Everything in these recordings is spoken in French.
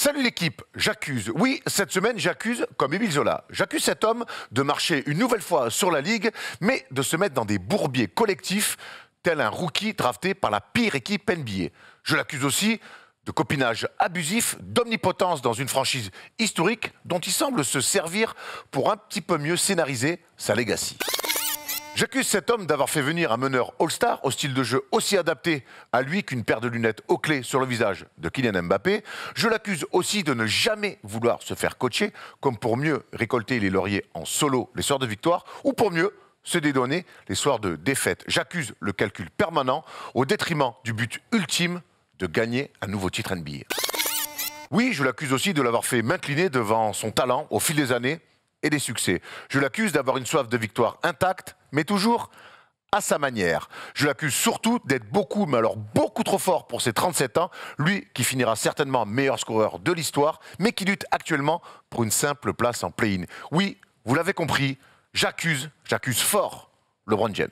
Salut l'équipe, j'accuse, oui, cette semaine j'accuse comme Émile Zola. J'accuse cet homme de marcher une nouvelle fois sur la Ligue, mais de se mettre dans des bourbiers collectifs, tel un rookie drafté par la pire équipe NBA. Je l'accuse aussi de copinage abusif, d'omnipotence dans une franchise historique dont il semble se servir pour un petit peu mieux scénariser sa legacy. J'accuse cet homme d'avoir fait venir un meneur All-Star au style de jeu aussi adapté à lui qu'une paire de lunettes aux clés sur le visage de Kylian Mbappé. Je l'accuse aussi de ne jamais vouloir se faire coacher, comme pour mieux récolter les lauriers en solo les soirs de victoire, ou pour mieux se dédonner les soirs de défaite. J'accuse le calcul permanent au détriment du but ultime de gagner un nouveau titre NBA. Oui, je l'accuse aussi de l'avoir fait m'incliner devant son talent au fil des années et des succès. Je l'accuse d'avoir une soif de victoire intacte, mais toujours à sa manière. Je l'accuse surtout d'être beaucoup, mais alors beaucoup trop fort pour ses 37 ans, lui qui finira certainement meilleur scoreur de l'histoire, mais qui lutte actuellement pour une simple place en play-in. Oui, vous l'avez compris, j'accuse fort LeBron James.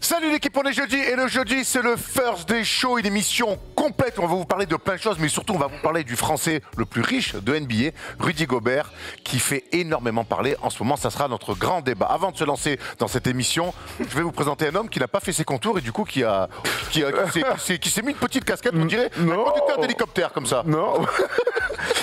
Salut l'équipe, on est jeudi et le jeudi c'est le First Day Show, une émission complète où on va vous parler de plein de choses, mais surtout on va vous parler du français le plus riche de NBA, Rudy Gobert, qui fait énormément parler en ce moment. Ça sera notre grand débat. Avant de se lancer dans cette émission, je vais vous présenter un homme qui n'a pas fait ses contours et du coup qui s'est mis une petite casquette, on dirait un conducteur d'hélicoptère comme ça. Non.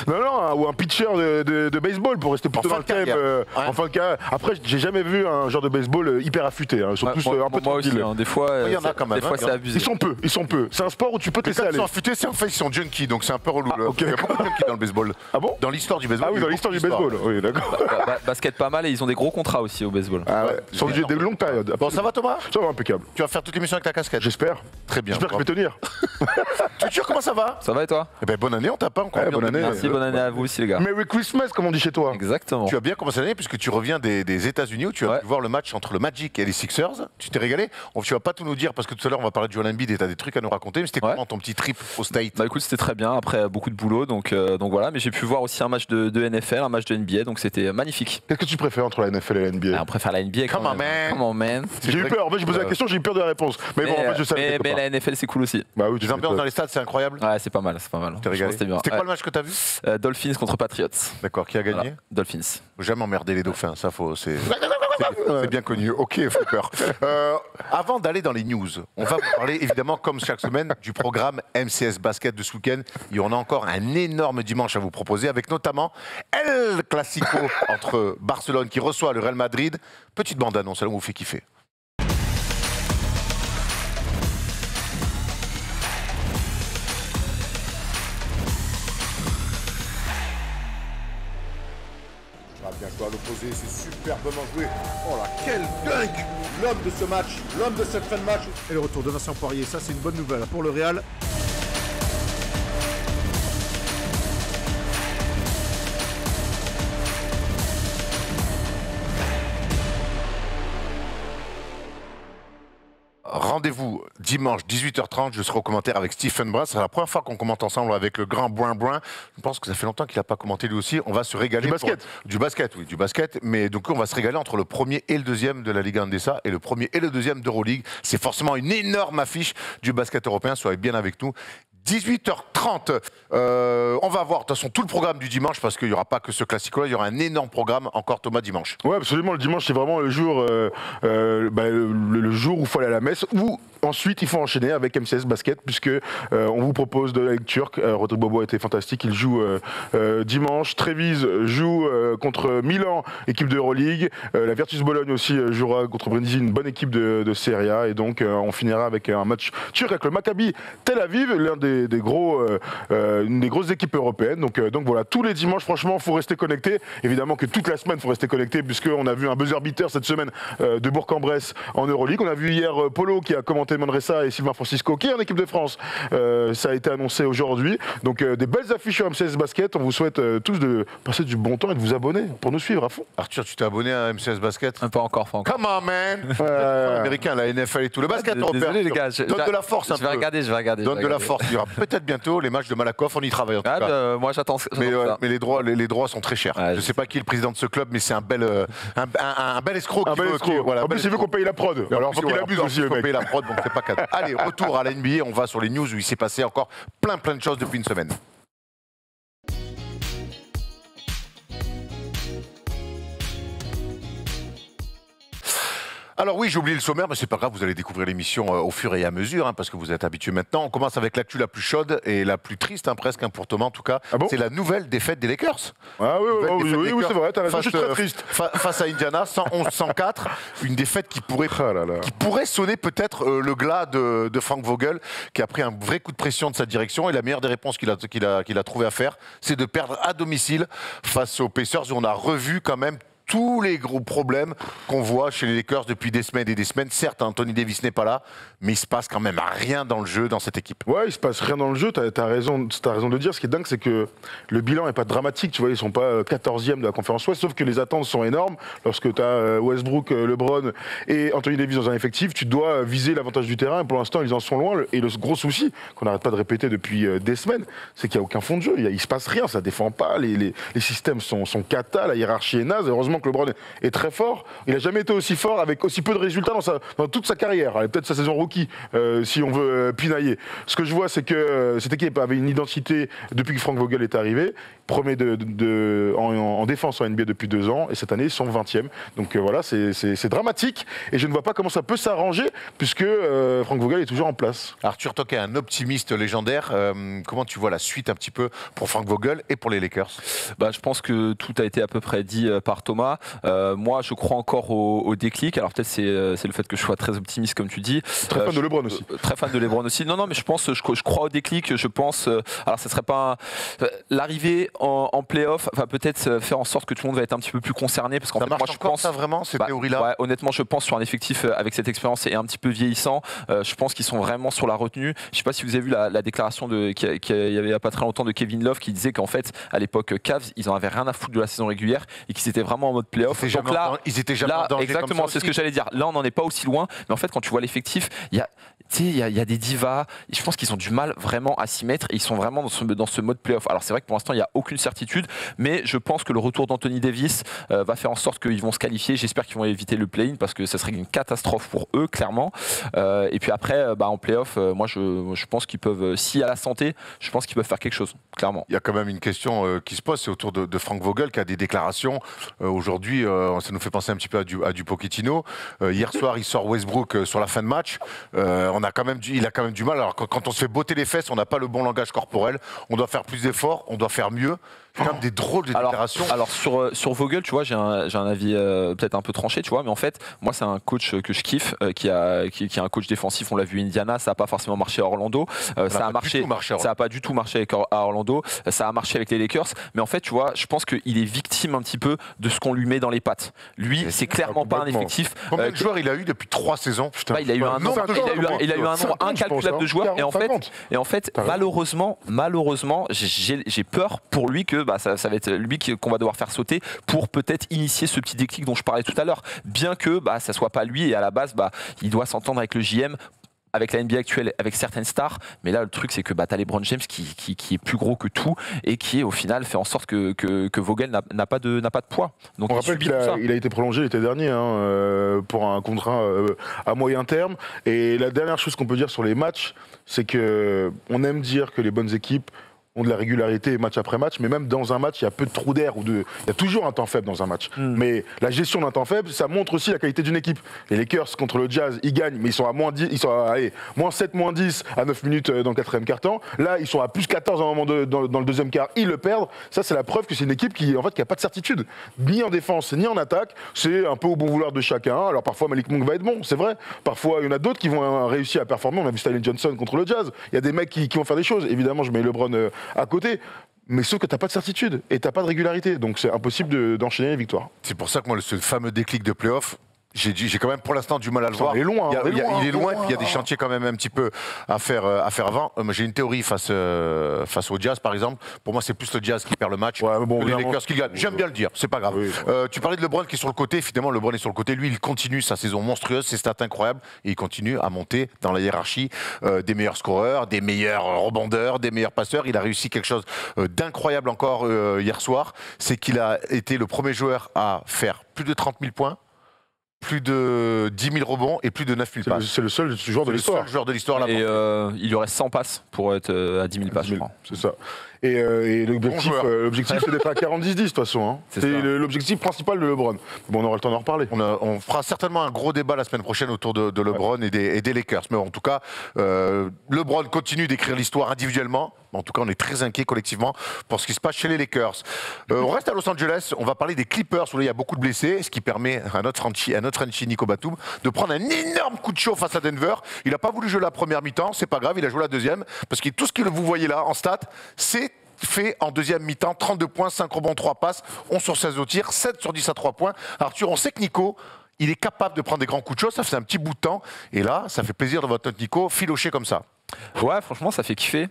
Non, ou un pitcher de baseball pour rester plutôt dans le thème. En fin de carrière. Après, j'ai jamais vu un genre de baseball hyper affûté. Ils sont tous un peu tranquilles. Des fois, il y en a quand même. Des fois, c'est abusé. Ils sont peu. C'est un sport où tu peux te laisser aller. Ils sont affûtés, c'est en fait ils sont junkies, donc c'est un peu relou. Il y a beaucoup de junkies dans le baseball. Ah bon? Dans l'histoire du baseball. Ah oui, dans l'histoire du baseball. Oui, d'accord. Basket pas mal et ils ont des gros contrats aussi au baseball. Ah ouais. Sur des longues périodes. Bon, ça va Thomas? Ça va, impeccable. Tu vas faire toute l'émission avec ta casquette? J'espère. Très bien. J'espère que je vais tenir. Tutur, comment ça va? Ça va et toi? Eh ben bonne année, on t'a pas encore. Bonne année. Merci, bonne année à vous aussi les gars. Merry Christmas, comme on dit chez toi. Exactement. Tu as bien commencé l'année puisque tu reviens des États-Unis où tu as pu voir le match entre le Magic et les Sixers. Tu t'es régalé. Tu vas pas tout nous dire parce que tout à l'heure on va parler de Joel Embiid et tu as des trucs à nous raconter. Mais c'était comment ton petit trip au State? Bah écoute, c'était très bien après beaucoup de boulot, donc voilà. Mais j'ai pu voir aussi un match de NFL, un match de NBA, donc c'était magnifique. Qu'est-ce que tu préfères entre la NFL et la NBA? On préfère la NBA. Come on man. J'ai eu peur. En fait, je posais la question, j'ai eu peur de la réponse. Mais bon, en fait, je savais. Mais la NFL c'est cool aussi. Bah oui, les ambiances dans les stades, c'est incroyable. Ouais, c'est pas mal, T'es régalé. C'était bien. C'était quoi le match que t'as vu? Dolphins contre Patriots. D'accord, qui a gagné? Voilà. Dolphins. Faut jamais emmerder les dauphins, ça faut. C'est bien connu. Ok, flipper. Avant d'aller dans les news, on va vous parler évidemment, comme chaque semaine, du programme MCS Basket de ce week-end. Il y en a encore un énorme dimanche à vous proposer, avec notamment El Clasico entre Barcelone qui reçoit le Real Madrid. Petite bande-annonce, elle vous fait kiffer. Bien joué à l'opposé, c'est superbement joué. Oh là, quel dunk! L'homme de ce match, l'homme de cette fin de match. Et le retour de Vincent Poirier, ça c'est une bonne nouvelle pour le Real. Rendez-vous dimanche 18h30, je serai au commentaire avec Stephen Brun. C'est la première fois qu'on commente ensemble avec le grand Brun. Je pense que ça fait longtemps qu'il n'a pas commenté lui aussi. On va se régaler. Du basket. Mais donc on va se régaler entre le premier et le deuxième de la Liga Andesa et le premier et le deuxième d'Euroleague. C'est forcément une énorme affiche du basket européen. Soyez bien avec nous. 18h30, on va voir de toute façon tout le programme du dimanche parce qu'il n'y aura pas que ce classico-là, il y aura un énorme programme encore Thomas dimanche. Ouais, absolument, le dimanche c'est vraiment le jour, le jour où il faut aller à la messe, où ensuite il faut enchaîner avec MCS Basket puisque on vous propose de la Ligue turque. Rodrigo Bobo a été fantastique, il joue dimanche, Trévise joue contre Milan, équipe de Euroleague, la Virtus Bologne aussi jouera contre Brindisi, une bonne équipe de Serie A, et donc on finira avec un match turc avec le Maccabi Tel Aviv, l'un une des grosses équipes européennes. Donc voilà, tous les dimanches, franchement, il faut rester connecté. Évidemment que toute la semaine, il faut rester connecté, puisqu'on a vu un buzzer beater cette semaine de Bourg-en-Bresse en Euroleague. On a vu hier Polo qui a commenté Manresa et Sylvain Francisco qui est en équipe de France. Ça a été annoncé aujourd'hui. Donc des belles affiches sur MCS Basket. On vous souhaite tous de passer du bon temps et de vous abonner pour nous suivre à fond. Arthur, tu t'es abonné à MCS Basket? Pas encore. Come on, man. Américain, la NFL et tout. Le basket européen. Désolé les gars, donne de la force un peu. Je vais regarder. Donne de la force. Il y aura peut-être bientôt les matchs de Malakoff. On y travaille en tout cas. Moi, j'attends. Mais les droits sont très chers. Je ne sais pas qui est le président de ce club, mais c'est un bel escroc. En plus, il veut qu'on paye la prod. Alors, il faut qu'il abuse aussi, le mec. Payer la prod, donc c'est pas cadeau. Allez, retour à la NBA. On va sur les news où il s'est passé encore plein de choses depuis une semaine. Alors oui, j'ai oublié le sommaire, mais c'est pas grave, vous allez découvrir l'émission au fur et à mesure, hein, parce que vous êtes habitués maintenant. On commence avec l'actu la plus chaude et la plus triste, hein, presque, pour Thomas en tout cas. Ah bon, c'est la nouvelle défaite des Lakers. Ah oui, c'est vrai, t'as raison, je suis très triste. Face à Indiana, 111-104, une défaite qui pourrait sonner peut-être le glas de Frank Vogel, qui a pris un vrai coup de pression de sa direction, et la meilleure des réponses qu'il a trouvé à faire, c'est de perdre à domicile face aux Pacers, où on a revu quand même tous les gros problèmes qu'on voit chez les Lakers depuis des semaines et des semaines. Certes, Anthony Davis n'est pas là, mais il se passe quand même rien dans le jeu dans cette équipe. Ouais, il se passe rien dans le jeu, t'as raison de dire. Ce qui est dingue, c'est que le bilan n'est pas dramatique, tu vois, ils sont pas 14e de la conférence Ouest, sauf que les attentes sont énormes. Lorsque t'as Westbrook, LeBron et Anthony Davis dans un effectif, tu dois viser l'avantage du terrain, et pour l'instant, ils en sont loin. Et le gros souci, qu'on n'arrête pas de répéter depuis des semaines, c'est qu'il n'y a aucun fond de jeu, il se passe rien, ça défend pas, les systèmes sont cata, la hiérarchie est naze. Heureusement que LeBron est très fort. Il n'a jamais été aussi fort avec aussi peu de résultats dans toute sa carrière. Peut-être sa saison rookie, si on veut pinailler. Ce que je vois, c'est que cette équipe avait une identité depuis que Frank Vogel est arrivé. Premier en défense en NBA depuis 2 ans. Et cette année, ils sont 20e. Donc voilà, c'est dramatique. Et je ne vois pas comment ça peut s'arranger, puisque Frank Vogel est toujours en place. Arthur Toquet, un optimiste légendaire. Comment tu vois la suite un petit peu pour Frank Vogel et pour les Lakers? Je pense que tout a été à peu près dit par Thomas. Moi, je crois encore au déclic. Alors peut-être c'est le fait que je sois très optimiste, comme tu dis. Très fan de LeBron aussi. Très fan de LeBron aussi. Non, mais je crois au déclic. Je pense. Alors, ça serait pas l'arrivée en play-off. Enfin, peut-être faire en sorte que tout le monde va être un petit peu plus concerné, parce qu'en fait, moi, je pense ça vraiment cette théorie-là. Ouais, honnêtement, je pense sur un effectif avec cette expérience et un petit peu vieillissant. Je pense qu'ils sont vraiment sur la retenue. Je sais pas si vous avez vu la déclaration qu'il y avait il y a pas très longtemps de Kevin Love, qui disait qu'en fait, à l'époque, Cavs, ils en avaient rien à foutre de la saison régulière et qu'ils étaient vraiment en mode play-off. Donc là, ils étaient jamais en danger. Exactement, c'est ce que j'allais dire. Là, on n'en est pas aussi loin, mais en fait, quand tu vois l'effectif, il y a des divas. Je pense qu'ils ont du mal vraiment à s'y mettre. Et ils sont vraiment dans ce mode playoff. Alors c'est vrai que pour l'instant, il n'y a aucune certitude, mais je pense que le retour d'Anthony Davis va faire en sorte qu'ils vont se qualifier. J'espère qu'ils vont éviter le play-in, parce que ça serait une catastrophe pour eux, clairement. Et puis après, en playoff, moi, je pense qu'ils peuvent, si à la santé, je pense qu'ils peuvent faire quelque chose, clairement. Il y a quand même une question qui se pose, c'est autour de Frank Vogel, qui a des déclarations. Aujourd'hui, ça nous fait penser un petit peu à du Pochettino. Hier soir, il sort Westbrook sur la fin de match. Il a quand même du mal. Alors quand on se fait botter les fesses, on n'a pas le bon langage corporel. On doit faire plus d'efforts, on doit faire mieux. C'est quand même des drôles de déclarations. Alors sur Vogel, tu vois, j'ai un avis peut-être un peu tranché, tu vois, mais en fait, moi, c'est un coach que je kiffe, qui est un coach défensif. On l'a vu à Indiana, ça n'a pas forcément marché à Orlando. Ça n'a pas du tout marché à Orlando. Ça a marché avec les Lakers. Mais en fait, tu vois, je pense qu'il est victime un petit peu de ce qu'on lui met dans les pattes. Lui, c'est clairement pas un effectif. Combien de joueurs il a eu depuis 3 saisons? Il a eu un nombre incalculable de joueurs. Et en fait, malheureusement, j'ai peur pour lui que ça va être lui qu'on va devoir faire sauter pour peut-être initier ce petit déclic dont je parlais tout à l'heure. Bien que ça soit pas lui, et à la base, il doit s'entendre avec le JM, avec la NBA actuelle, avec certaines stars. Mais là, le truc, c'est que t'as LeBron James qui est plus gros que tout, et qui, au final, fait en sorte que Vogel n'a pas de poids. Donc, on rappelle qu'il a été prolongé l'été dernier pour un contrat à moyen terme. Et la dernière chose qu'on peut dire sur les matchs, c'est qu'on aime dire que les bonnes équipes ont de la régularité match après match, mais même dans un match, il y a peu de trous d'air. Il y a toujours un temps faible dans un match. Mais la gestion d'un temps faible, ça montre aussi la qualité d'une équipe. Les Lakers contre le Jazz, ils gagnent, mais ils sont à moins 10, ils sont à moins 7, moins 10 à 9 minutes dans le 4e quart-temps. Là, ils sont à plus 14 à un moment dans le 2e quart, ils le perdent. Ça, c'est la preuve que c'est une équipe qui a pas de certitude, ni en défense, ni en attaque. C'est un peu au bon vouloir de chacun. Alors parfois, Malik Monk va être bon, c'est vrai. Parfois, il y en a d'autres qui vont réussir à performer. On a vu Styles Johnson contre le Jazz. Il y a des mecs qui vont faire des choses. Évidemment, je mets LeBron à côté, mais sauf que t'as pas de certitude et t'as pas de régularité, donc c'est impossible d'enchaîner les victoires. C'est pour ça que moi, ce fameux déclic de play-off, J'ai quand même pour l'instant du mal à le voir. Il est loin. Il est loin, puis il y a des chantiers quand même un petit peu à faire avant. J'ai une théorie face au Jazz, par exemple. Pour moi, c'est plus le Jazz qui perd le match que les Lakers qui gagnent. J'aime bien le dire, c'est pas grave. Oui. Tu parlais de LeBron qui est sur le côté. Finalement, LeBron est sur le côté. Lui, il continue sa saison monstrueuse, ses stats incroyables, et il continue à monter dans la hiérarchie des meilleurs scoreurs, des meilleurs rebondeurs, des meilleurs passeurs. Il a réussi quelque chose d'incroyable encore hier soir. C'est qu'il a été le premier joueur à faire plus de 30 000 points. Plus de 10 000 rebonds et plus de 9 000 passes. C'est le seul joueur de l'histoire. Et il lui reste 100 passes pour être à 10 000 passes, je crois. C'est ça. Et l'objectif, c'est d'être à 40-10-10 de toute façon. Hein. C'est l'objectif principal de LeBron. Bon, on aura le temps d'en reparler. On fera certainement un gros débat la semaine prochaine autour de LeBron et des Lakers. Mais en tout cas, LeBron continue d'écrire l'histoire individuellement. En tout cas, on est très inquiet collectivement pour ce qui se passe chez les Lakers. On reste à Los Angeles. On va parler des Clippers où là, il y a beaucoup de blessés, ce qui permet à notre Frenchie Nico Batum de prendre un énorme coup de chaud face à Denver. Il n'a pas voulu jouer la première mi-temps, c'est pas grave, il a joué la deuxième parce que tout ce que vous voyez là en stats, c'est fait en deuxième mi-temps, 32 points, 5 rebonds, 3 passes, 11 sur 16 au tir, 7 sur 10 à 3 points. Arthur, on sait que Nico, il est capable de prendre des grands coups de chaud, ça fait un petit bout de temps. Et là, ça fait plaisir de votre Nico filocher comme ça. Ouais, franchement, ça fait kiffer.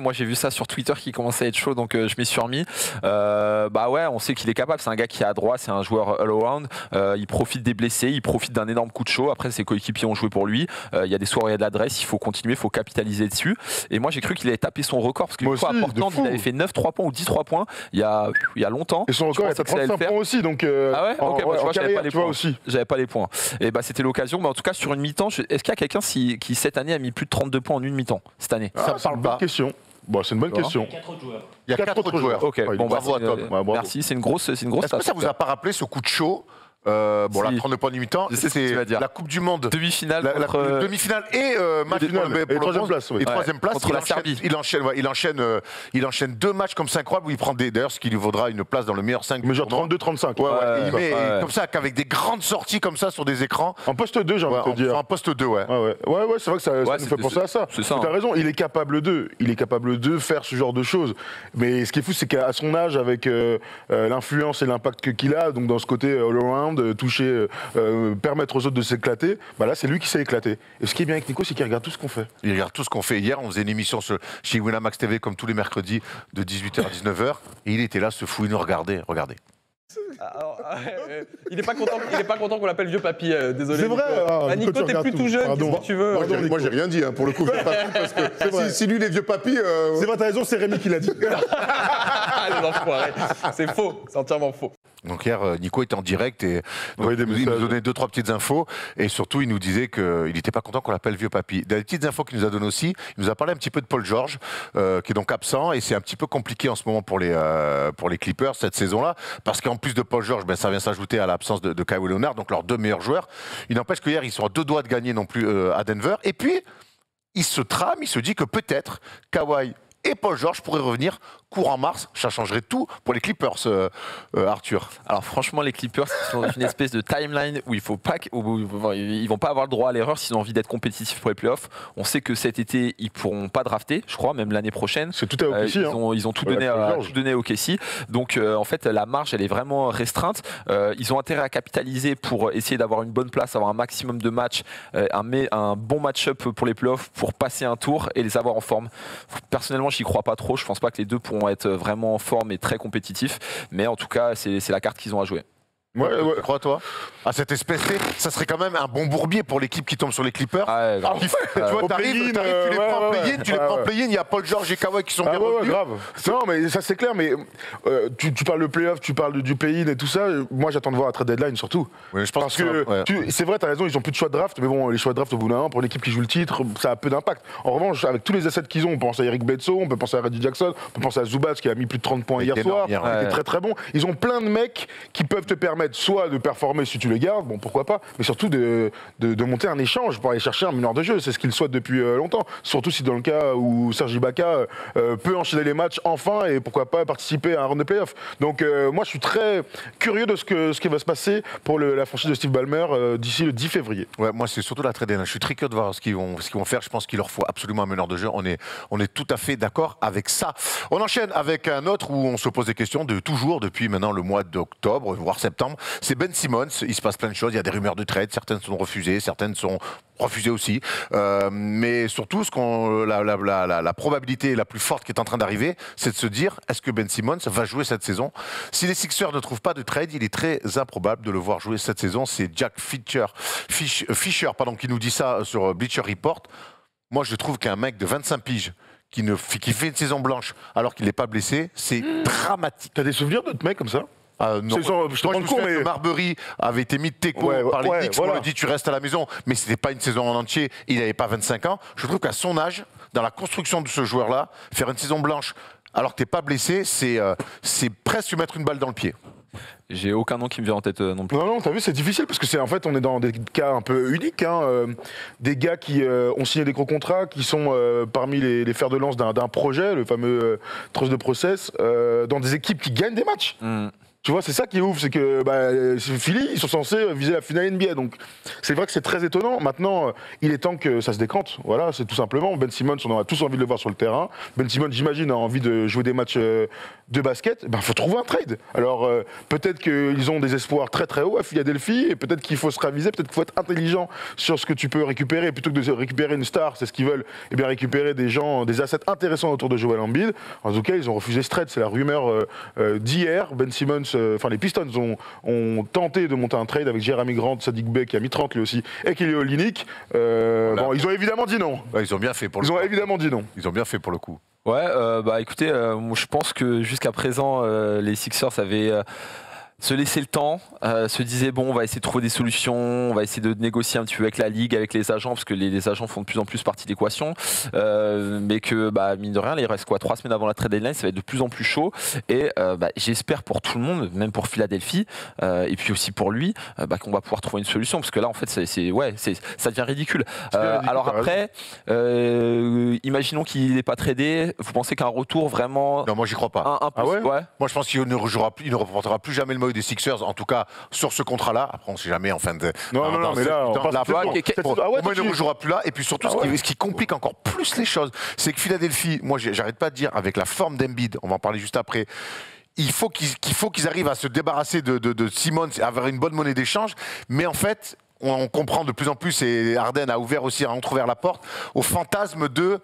Moi, j'ai vu ça sur Twitter qui commençait à être chaud, donc je m'y suis remis. Bah ouais, on sait qu'il est capable. C'est un gars qui est à droite, c'est un joueur all-around. Il profite des blessés, il profite d'un énorme coup de chaud. Après, ses coéquipiers ont joué pour lui. Il y a des soirs, il y a de l'adresse. Il faut continuer, il faut capitaliser dessus. Et moi, j'ai cru qu'il allait taper son record parce qu'une fois à Portland, il avait fait 9 3 points ou 10 3 points il y a longtemps. Et son record est à 35 points aussi. Donc, ah ouais, ok, bah, j'avais pas les points aussi. J'avais pas les points. Et bah, c'était l'occasion. Mais en tout cas, sur une mi-temps, est-ce qu'il y a quelqu'un qui cette année a mis plus de 32 points en une mi-temps cette année? Ça me parle pas. Question. Bon, c'est une bonne question. Il y a 4 autres joueurs. Il y a 4 autres joueurs. Ok, bon, bravo à Tom. Merci, c'est une grosse. Est-ce que ça vous a pas rappelé ce coup de chaud? Bon, la 32 points du mi-temps, c'est la Coupe du Monde. Demi-finale demi-finale et match et troisième place. Et troisième place contre la Serbie. Il enchaîne 2 matchs comme ça incroyables où il prend d'ailleurs ce qui lui vaudra une place dans le meilleur 5. Mais genre 32-35. Il met comme ça, qu'avec des grandes sorties comme ça sur des écrans. En poste 2, j'ai envie de te dire. En poste 2, ouais. Ouais, c'est vrai que ça me fait penser à ça. T'as raison, il est capable de faire ce genre de choses. Mais ce qui est fou, c'est qu'à son âge, avec l'influence et l'impact qu'il a, donc dans ce côté all-around, toucher, permettre aux autres de s'éclater, bah là c'est lui qui s'est éclaté. Et ce qui est bien avec Nico, c'est qu'il regarde tout ce qu'on fait. Il regarde tout ce qu'on fait. Hier, on faisait une émission chez Winamax TV comme tous les mercredis de 18h à 19h et il était là, ce fou, il nous regardait. Regardez. Alors, il n'est pas content qu'on l'appelle vieux papy, désolé. C'est vrai. Nico, t'es plus tout jeune, qu'est-ce que tu veux? Moi, j'ai rien dit, pour le coup, vieux papy, parce que si lui, les vieux papys... C'est vrai, t'as raison, c'est Rémi qui l'a dit. Les enfoirés. C'est faux, c'est entièrement faux. Donc hier, Nico était en direct et il nous donnait 2-3 petites infos et surtout il nous disait qu'il n'était pas content qu'on l'appelle vieux papy. Des petites infos qu'il nous a données aussi, il nous a parlé un petit peu de Paul George qui est donc absent et c'est un petit peu compliqué en ce moment pour les Clippers cette saison-là parce qu'en plus de Paul George, ça vient s'ajouter à l'absence de Kawhi Leonard, donc leurs 2 meilleurs joueurs. Il n'empêche qu'hier ils sont à 2 doigts de gagner non plus à Denver et puis il se dit que peut-être Kawhi et Paul George pourraient revenir courant mars. Ça changerait tout pour les Clippers, Arthur. Alors franchement, les Clippers sont dans une espèce de timeline où ils vont pas avoir le droit à l'erreur s'ils ont envie d'être compétitifs pour les playoffs. On sait que cet été, ils pourront pas drafter, je crois, même l'année prochaine. C'est tout à OKC. Ils ont tout donné à OKC. Donc en fait, la marge, elle est vraiment restreinte. Ils ont intérêt à capitaliser pour essayer d'avoir une bonne place, avoir un maximum de matchs, un bon match-up pour les playoffs, pour passer un tour et les avoir en forme. Personnellement, j'y crois pas trop. Je pense pas que les deux pourront être vraiment en forme et très compétitifs. Mais en tout cas, c'est la carte qu'ils ont à jouer. Ouais. Crois-toi. À cette espèce, ça serait quand même un bon bourbier pour l'équipe qui tombe sur les Clippers. Tu vois, t'arrives, tu les prends en play-in, tu les prends en play-in, il y a Paul George et Kawhi qui sont bien revenus. Grave. Non, mais ça c'est clair, mais tu parles de play-off, tu parles du play-in et tout ça. Moi, j'attends de voir la trade deadline surtout. Oui, je pense c'est vrai, t'as raison, ils ont plus de choix de draft, mais bon, les choix de draft au bout d'un an, pour une équipe qui joue le titre, ça a peu d'impact. En revanche, avec tous les assets qu'ils ont, on pense à Eric Bledsoe, on peut penser à Reggie Jackson, on peut penser à Zubac qui a mis plus de 30 points hier soir, il était très très bon. Ils ont plein de mecs qui peuvent te permettre soit de performer si tu les gardes, bon pourquoi pas, mais surtout de monter un échange pour aller chercher un meneur de jeu, c'est ce qu'ils souhaitent depuis longtemps, surtout si dans le cas où Serge Ibaka peut enchaîner les matchs enfin et pourquoi pas participer à un round de playoff. Donc moi je suis très curieux de ce qui va se passer pour la franchise de Steve Ballmer d'ici le 10 février. Ouais, moi c'est surtout la trade deadline, je suis très curieux de voir ce qu'ils vont faire, je pense qu'il leur faut absolument un meneur de jeu, on est tout à fait d'accord avec ça. On enchaîne avec un autre où on se pose des questions de toujours depuis maintenant le mois d'octobre, voire septembre. septembre. C'est Ben Simmons. Il se passe plein de choses. Il y a des rumeurs de trade. Certaines sont refusées, certaines sont refusées aussi. Mais surtout, la probabilité la plus forte qui est en train d'arriver, c'est de se dire, est-ce que Ben Simmons va jouer cette saison? Si les Sixers ne trouvent pas de trade, il est très improbable de le voir jouer cette saison. C'est Jack Fisher qui nous dit ça sur Bleacher Report. Moi, je trouve qu'un mec de 25 piges qui fait une saison blanche alors qu'il n'est pas blessé, c'est dramatique. T'as des souvenirs d'autres mecs comme ça? Non. Je te rends compte, mais Marbury avait été mis de teco par les Knicks. On lui dit tu restes à la maison, mais c'était pas une saison en entier. Il n'avait pas 25 ans. Je trouve qu'à son âge, dans la construction de ce joueur-là, faire une saison blanche alors que t'es pas blessé, c'est presque lui mettre une balle dans le pied. J'ai aucun nom qui me vient en tête non plus. Non, t'as vu, c'est difficile parce que en fait, on est dans des cas un peu uniques. Des gars qui ont signé des gros contrats, qui sont parmi les fers de lance d'un projet, le fameux trust de process, dans des équipes qui gagnent des matchs. Tu vois, c'est ça qui est ouf, c'est que Philly, ils sont censés viser la finale NBA. Donc, c'est vrai que c'est très étonnant. Maintenant, il est temps que ça se décante. Voilà, c'est tout simplement. Ben Simmons, on a tous envie de le voir sur le terrain. Ben Simmons, j'imagine, a envie de jouer des matchs de basket. Il faut trouver un trade. Alors, peut-être qu'ils ont des espoirs très très hauts à Philadelphie, et peut-être qu'il faut se raviser, peut-être qu'il faut être intelligent sur ce que tu peux récupérer. Plutôt que de récupérer une star, c'est ce qu'ils veulent, et bien récupérer des gens, des assets intéressants autour de Joel Embiid. En tout cas, ils ont refusé ce trade. C'est la rumeur d'hier. Ben Simmons. Les Pistons ont tenté de monter un trade avec Jeremy Grant, Sadiq Bey qui a mis 30 lui aussi, et Kelly Olynyk. Ils ont évidemment dit non. Ils ont bien fait pour le coup. Ils ont évidemment dit non. Ils ont bien fait pour le coup. Ouais, écoutez, moi, je pense que jusqu'à présent, les Sixers avaient se laisser le temps, se disaient bon, on va essayer de trouver des solutions, on va essayer de négocier un petit peu avec la ligue, avec les agents, parce que les agents font de plus en plus partie de l'équation, mais que mine de rien, il reste 3 semaines avant la trade deadline, ça va être de plus en plus chaud, et j'espère pour tout le monde, même pour Philadelphie, et puis aussi pour lui, qu'on va pouvoir trouver une solution, parce que là en fait ça devient ridicule. Alors après, imaginons qu'il n'est pas tradé, vous pensez qu'un retour vraiment... Non, moi j'y crois pas. Ouais. Moi je pense qu'il ne représentera plus jamais le maillot des Sixers, en tout cas sur ce contrat-là. Après, on ne sait jamais en fin de. Non, mais là, on passe il ne rejouera plus là. Et puis surtout, ce qui complique encore plus les choses, c'est que Philadelphie, moi, j'arrête pas de dire, avec la forme d'Embiid, on va en parler juste après. Il faut qu'ils arrivent à se débarrasser de Simmons et avoir une bonne monnaie d'échange. Mais en fait, on comprend de plus en plus, et Harden a entrouvert la porte au fantasme de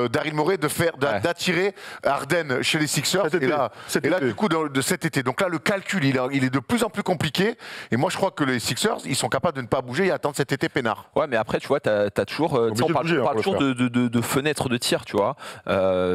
Daryl Morey d'attirer Harden chez les Sixers. Et là, du coup, de cet été. Donc là, le calcul, il est de plus en plus compliqué. Et moi, je crois que les Sixers, ils sont capables de ne pas bouger et attendre cet été peinard. Ouais, mais après, tu vois, t'as toujours, on parle toujours de fenêtres de tir, tu vois.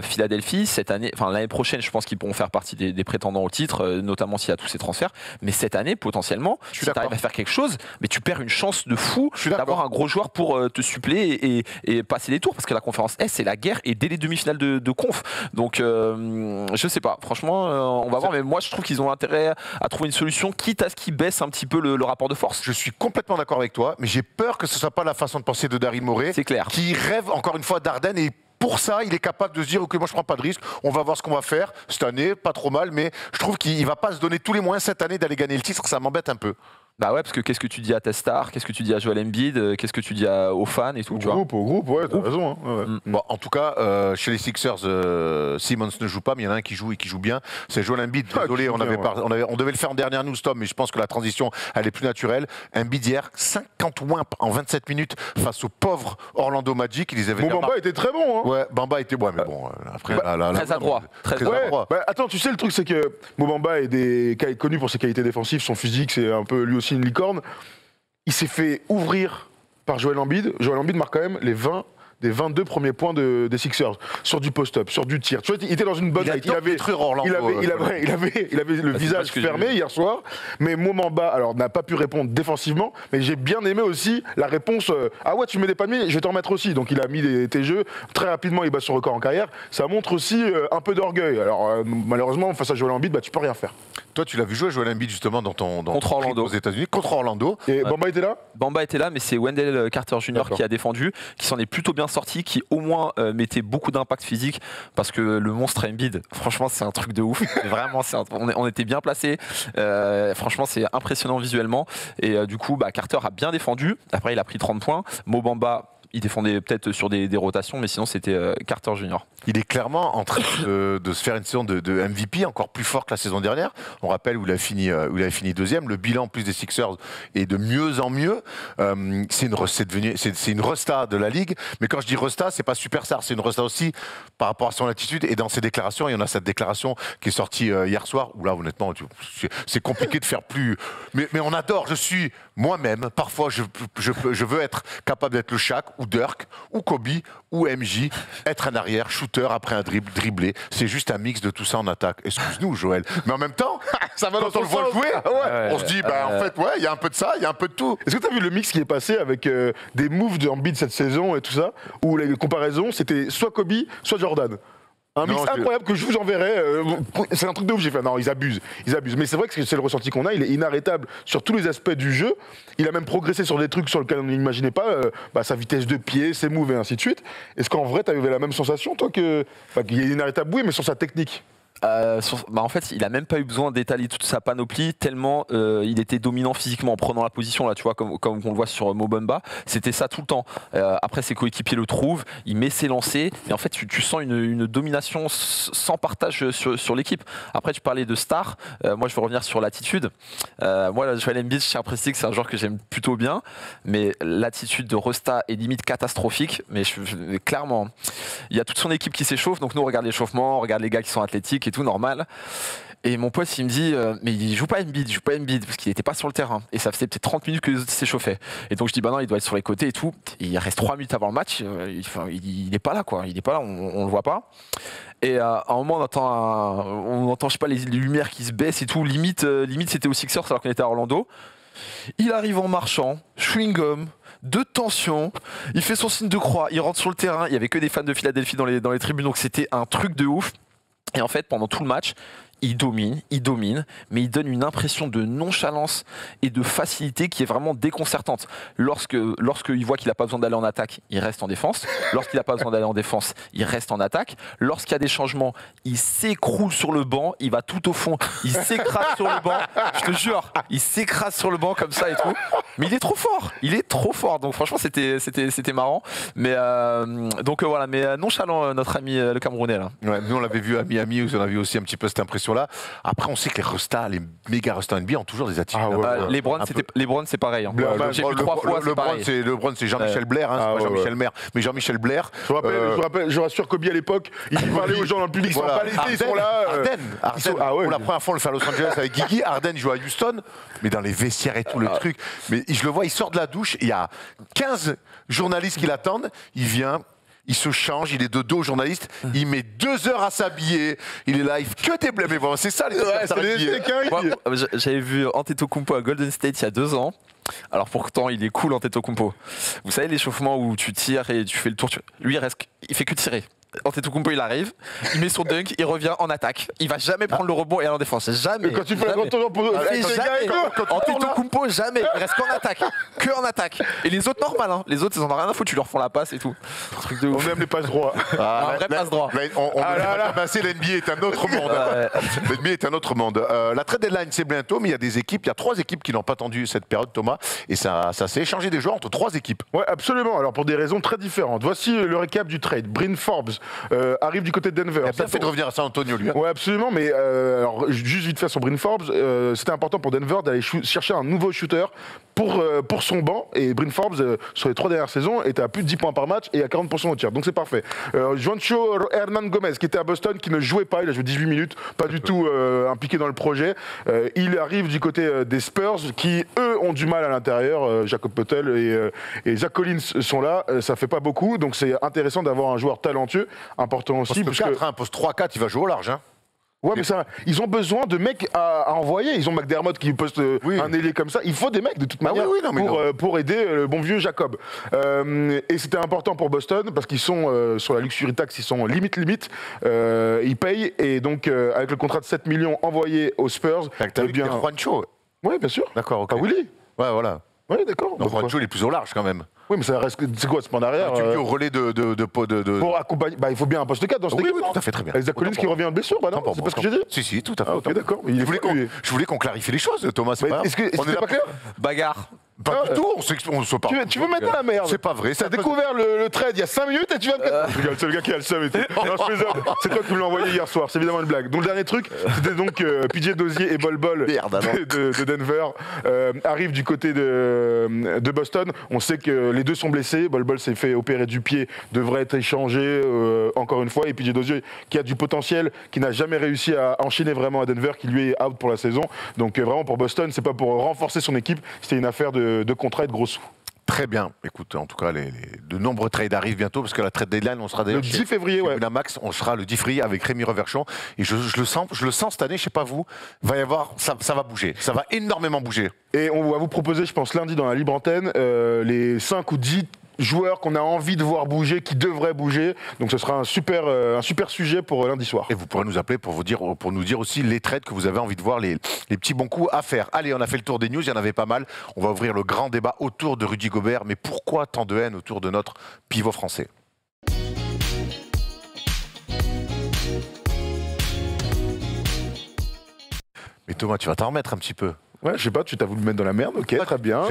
Philadelphie, cette année, enfin l'année prochaine, je pense qu'ils pourront faire partie des prétendants au titre, notamment s'il y a tous ces transferts. Mais cette année, potentiellement, si tu arrives à faire quelque chose, mais tu perds une chance de fou d'avoir un gros joueur pour te suppléer et passer les tours, parce que la conférence S, c'est la guerre, et dès les demi-finales de conf. Donc je sais pas, franchement, on va voir, mais moi je trouve qu'ils ont intérêt à trouver une solution, quitte à ce qu'ils baissent un petit peu le rapport de force. Je suis complètement d'accord avec toi, mais j'ai peur que ce soit pas la façon de penser de Daryl Morey, c'est clair, qui rêve encore une fois d'Harden, et pour ça, il est capable de se dire, ok, moi je prends pas de risque, on va voir ce qu'on va faire cette année, pas trop mal, mais je trouve qu'il va pas se donner tous les moyens cette année d'aller gagner le titre, ça m'embête un peu. Bah ouais, parce que qu'est-ce que tu dis à tes stars, qu'est-ce que tu dis à Joel Embiid, qu'est-ce que tu dis aux fans et tout, au groupe, ouais, t'as raison. Hein. Ouais. Bon, en tout cas, chez les Sixers, Simmons ne joue pas, mais il y en a un qui joue et qui joue bien. C'est Joel Embiid. Désolé, on devait le faire en dernière news, Tom, mais je pense que la transition, elle est plus naturelle. Embiid hier, 50 wimps en 27 minutes face au pauvre Orlando Magic. Bamba était très bon. Hein. Ouais, Bamba était bon, mais bon, après, très adroit. Attends, tu sais, le truc, c'est que Bamba est connu pour ses qualités défensives, son physique, c'est un peu lui aussi une licorne. Il s'est fait ouvrir par Joel Embiid. Joel Embiid marque quand même des 22 premiers points des Sixers sur du post-up, sur du tir. Tu vois, il était dans une bonne night. Il avait le visage fermé hier soir, mais Mo Bamba, alors n'a pas pu répondre défensivement, mais j'ai bien aimé aussi la réponse ah ouais, tu mets des paniers, je vais t'en mettre aussi. Donc il a mis tes jeux très rapidement, il bat son record en carrière. Ça montre aussi un peu d'orgueil. Alors malheureusement face à Joel Embiid, tu peux rien faire. Toi, tu l'as vu jouer Joel Embiid justement contre Orlando aux États-Unis, contre Orlando. Et Bamba était là. Bamba était là, mais c'est Wendell Carter Jr. qui a défendu, qui s'en est plutôt bien sorti, qui au moins mettait beaucoup d'impact physique, parce que le monstre Embiid, franchement, c'est un truc de ouf. Vraiment, on était bien placés. Franchement, c'est impressionnant visuellement. Et du coup, Carter a bien défendu. Après, il a pris 30 points. Mo Bamba, Il défendait peut-être sur des rotations, mais sinon c'était Carter Jr. Il est clairement en train de se faire une saison de MVP encore plus fort que la saison dernière. On rappelle où il a fini deuxième. Le bilan en plus des Sixers est de mieux en mieux. C'est une resta de la ligue. Mais quand je dis resta, c'est pas superstar, c'est une resta aussi par rapport à son attitude et dans ses déclarations. Il y en a cette déclaration qui est sortie hier soir où là honnêtement c'est compliqué de faire plus. Mais on adore. Je suis moi-même. Parfois je veux être capable d'être le Shaq ou Dirk ou Kobe ou MJ, être un arrière, shooter après un dribbler. C'est juste un mix de tout ça en attaque. Excuse-nous, Joël. Mais en même temps, ça va quand on le voit jouer, on se dit, en fait, il y a un peu de ça, il y a un peu de tout. Est-ce que tu as vu le mix qui est passé avec des moves de Embiid cette saison et tout ça, où les comparaisons, c'était soit Kobe, soit Jordan? Un mix incroyable que je vous enverrai. C'est un truc de ouf. J'ai fait non, ils abusent. Mais c'est vrai que c'est le ressenti qu'on a. Il est inarrêtable sur tous les aspects du jeu. Il a même progressé sur des trucs sur lesquels on n'imaginait pas. Sa vitesse de pied, ses moves et ainsi de suite. Est-ce qu'en vrai, tu avais la même sensation, toi, qu'il est inarrêtable, oui, mais sur sa technique? En fait, il a même pas eu besoin d'étaler toute sa panoplie tellement il était dominant physiquement en prenant la position là, tu vois, comme on le voit sur Mo Bamba. C'était ça tout le temps. Après, ses coéquipiers le trouvent, il met ses lancers et en fait, tu sens une domination sans partage sur l'équipe. Après, tu parlais de star. Moi, je veux revenir sur l'attitude. Moi, Joel Embiid, je tiens à préciser que c'est un joueur que j'aime plutôt bien, mais l'attitude de Resta est limite catastrophique. Mais clairement, il y a toute son équipe qui s'échauffe. Donc nous, on regarde l'échauffement, on regarde les gars qui sont athlétiques et tout, normal. Et mon pote, il me dit, mais il joue pas Embiid, parce qu'il n'était pas sur le terrain. Et ça faisait peut-être 30 minutes que les autres s'échauffaient. Et donc je dis, bah non, il doit être sur les côtés et tout. Et il reste 3 minutes avant le match, il n'est pas là, quoi. Il n'est pas là, on le voit pas. Et à un moment, on entend, je sais pas, les lumières qui se baissent et tout. Limite c'était aux Sixers alors qu'on était à Orlando. Il arrive en marchant, chewing-gum, de tension, il fait son signe de croix, il rentre sur le terrain. Il y avait que des fans de Philadelphie dans les tribunes, donc c'était un truc de ouf. Et en fait, pendant tout le match, il domine, mais il donne une impression de nonchalance et de facilité qui est vraiment déconcertante. Lorsqu'il voit qu'il n'a pas besoin d'aller en attaque, il reste en défense. Lorsqu'il n'a pas besoin d'aller en défense, il reste en attaque. Lorsqu'il y a des changements, il s'écroule sur le banc, il va tout au fond, il s'écrase sur le banc. Je te jure, il s'écrase sur le banc comme ça et tout. Mais il est trop fort. Donc franchement, c'était marrant. Mais donc voilà, mais nonchalant notre ami le Camerounais là. Ouais, nous on l'avait vu à Miami où on a vu aussi un petit peu cette impression là. Après, on sait que les méga restas NBA ont toujours des attitudes. Les Browns, c'est pareil. Hein. J'ai vu 3 fois. Le Brown, c'est Jean-Michel Blair, c'est pas Jean-Michel Maire, mais Jean-Michel Blair. Je rassure Kobe à l'époque, il parlait aux gens dans le public, ils sont là. Arden, pour la première fois, on le fait à Los Angeles avec Guigui. Arden joue à Houston, mais dans les vestiaires et tout le truc. Mais je le vois, il sort de la douche, il y a 15 journalistes qui l'attendent, il vient. Il se change, il est de dos aux journalistes, il met 2 heures à s'habiller, il est là, il fait que des blèmes. Mais bon, c'est ça les J'avais vu Antetokounmpo à Golden State il y a 2 ans. Alors pourtant, il est cool Antetokounmpo. Vous savez l'échauffement où tu tires et tu fais le tour. Lui, il fait que tirer. Antetokounmpo, il arrive, il met son dunk, il revient en attaque. Il va jamais prendre le rebond et aller en défense. Jamais. Quand tu fais Antetokounmpo, jamais. Il reste qu'en attaque. Que en attaque. Et les autres, normal. Hein. Les autres, ils en ont rien à foutre. Tu leur font la passe et tout. Truc de ouf. On aime les passes droits. Un vrai passe droit. L'NBA est un autre monde. L'NBA est un autre monde. La trade deadline, c'est bientôt, mais il y a 3 équipes qui n'ont pas attendu cette période, Thomas. Et ça s'est échangé des joueurs entre 3 équipes. Ouais, absolument. Alors pour des raisons très différentes. Voici le récap du trade. Bryn Forbes arrive du côté de Denver. Il a bien fait de revenir à San Antonio, lui. Oui, absolument, mais alors, juste vite fait sur Bryn Forbes, c'était important pour Denver d'aller chercher un nouveau shooter pour son banc. Et Bryn Forbes, sur les 3 dernières saisons, était à plus de 10 points par match et à 40% au tir. Donc c'est parfait. Juancho Hernan Gomez, qui était à Boston, qui ne jouait pas, il a joué 18 minutes, pas du tout impliqué dans le projet. Il arrive du côté des Spurs, qui, eux, ont du mal à l'intérieur. Jacob Poeltl et Zach Collins sont là. Ça fait pas beaucoup, donc c'est intéressant d'avoir un joueur talentueux. Important aussi. Poste 4, poste 3-4, il va jouer au large. Hein. Ouais, mais ils ont besoin de mecs à envoyer. Ils ont McDermott qui poste un ailier comme ça. Il faut des mecs de toute manière pour aider le bon vieux Jacob. Et c'était important pour Boston parce qu'ils sont sur la luxury tax, ils sont limite. Ils payent et donc avec le contrat de 7 millions envoyé aux Spurs. T'as vu bien Juancho. Oui, bien sûr. D'accord, ok. Pas Willy. Ouais, voilà. Oui, d'accord. Donc Juancho, il est plus au large quand même. Oui, mais ça reste. C'est quoi, c'est pas en arrière Tu me dis au relais de... Pour accompagner. Il faut bien un poste 4 dans cette équipe. Oui, tout à fait, très bien. Zach Collins qui revient de blessure, non, c'est pas ce que j'ai dit. Si, tout à fait. Ok, d'accord. Je voulais qu'on clarifie les choses, Thomas. Est-ce que c'est pas clair? Bagarre. Pas du tout, on se parle. Tu veux mettre dans la merde. C'est pas vrai. T'as découvert le trade il y a 5 minutes et tu vas me faire. C'est le gars qui a le seum et tout. Non, je plaisante. C'est toi qui me l'as envoyé hier soir, c'est évidemment une blague. Donc le dernier truc, c'était donc PJ Dozier et Bol Bol de Denver arrivent du côté de Boston. On sait que les deux sont blessés. Bol Bol s'est fait opérer du pied, devrait être échangé encore une fois. Et PJ Dozier qui a du potentiel, qui n'a jamais réussi à enchaîner vraiment à Denver, qui lui est out pour la saison. Donc vraiment pour Boston, c'est pas pour renforcer son équipe, c'était une affaire de contrat et de gros sous. Très bien. Écoute, en tout cas, de nombreux trades arrivent bientôt parce que la trade deadline, on sera d'ailleurs le 10 février, ouais. Winamax, on sera le 10 février avec Rémi Reverchon. Et je le sens cette année, je sais pas vous, va y avoir, ça va bouger, ça va énormément bouger. Et on va vous proposer, je pense, lundi dans la libre antenne, les 5 ou 10 joueurs qu'on a envie de voir bouger, qui devraient bouger. Donc ce sera un super sujet pour lundi soir. Et vous pourrez nous appeler pour nous dire aussi les trades que vous avez envie de voir, les petits bons coups à faire. Allez, on a fait le tour des news, il y en avait pas mal. On va ouvrir le grand débat autour de Rudy Gobert. Mais pourquoi tant de haine autour de notre pivot français ? Mais Thomas, tu vas t'en remettre un petit peu. Ouais, je sais pas, tu t'as voulu me mettre dans la merde, ok, très bien.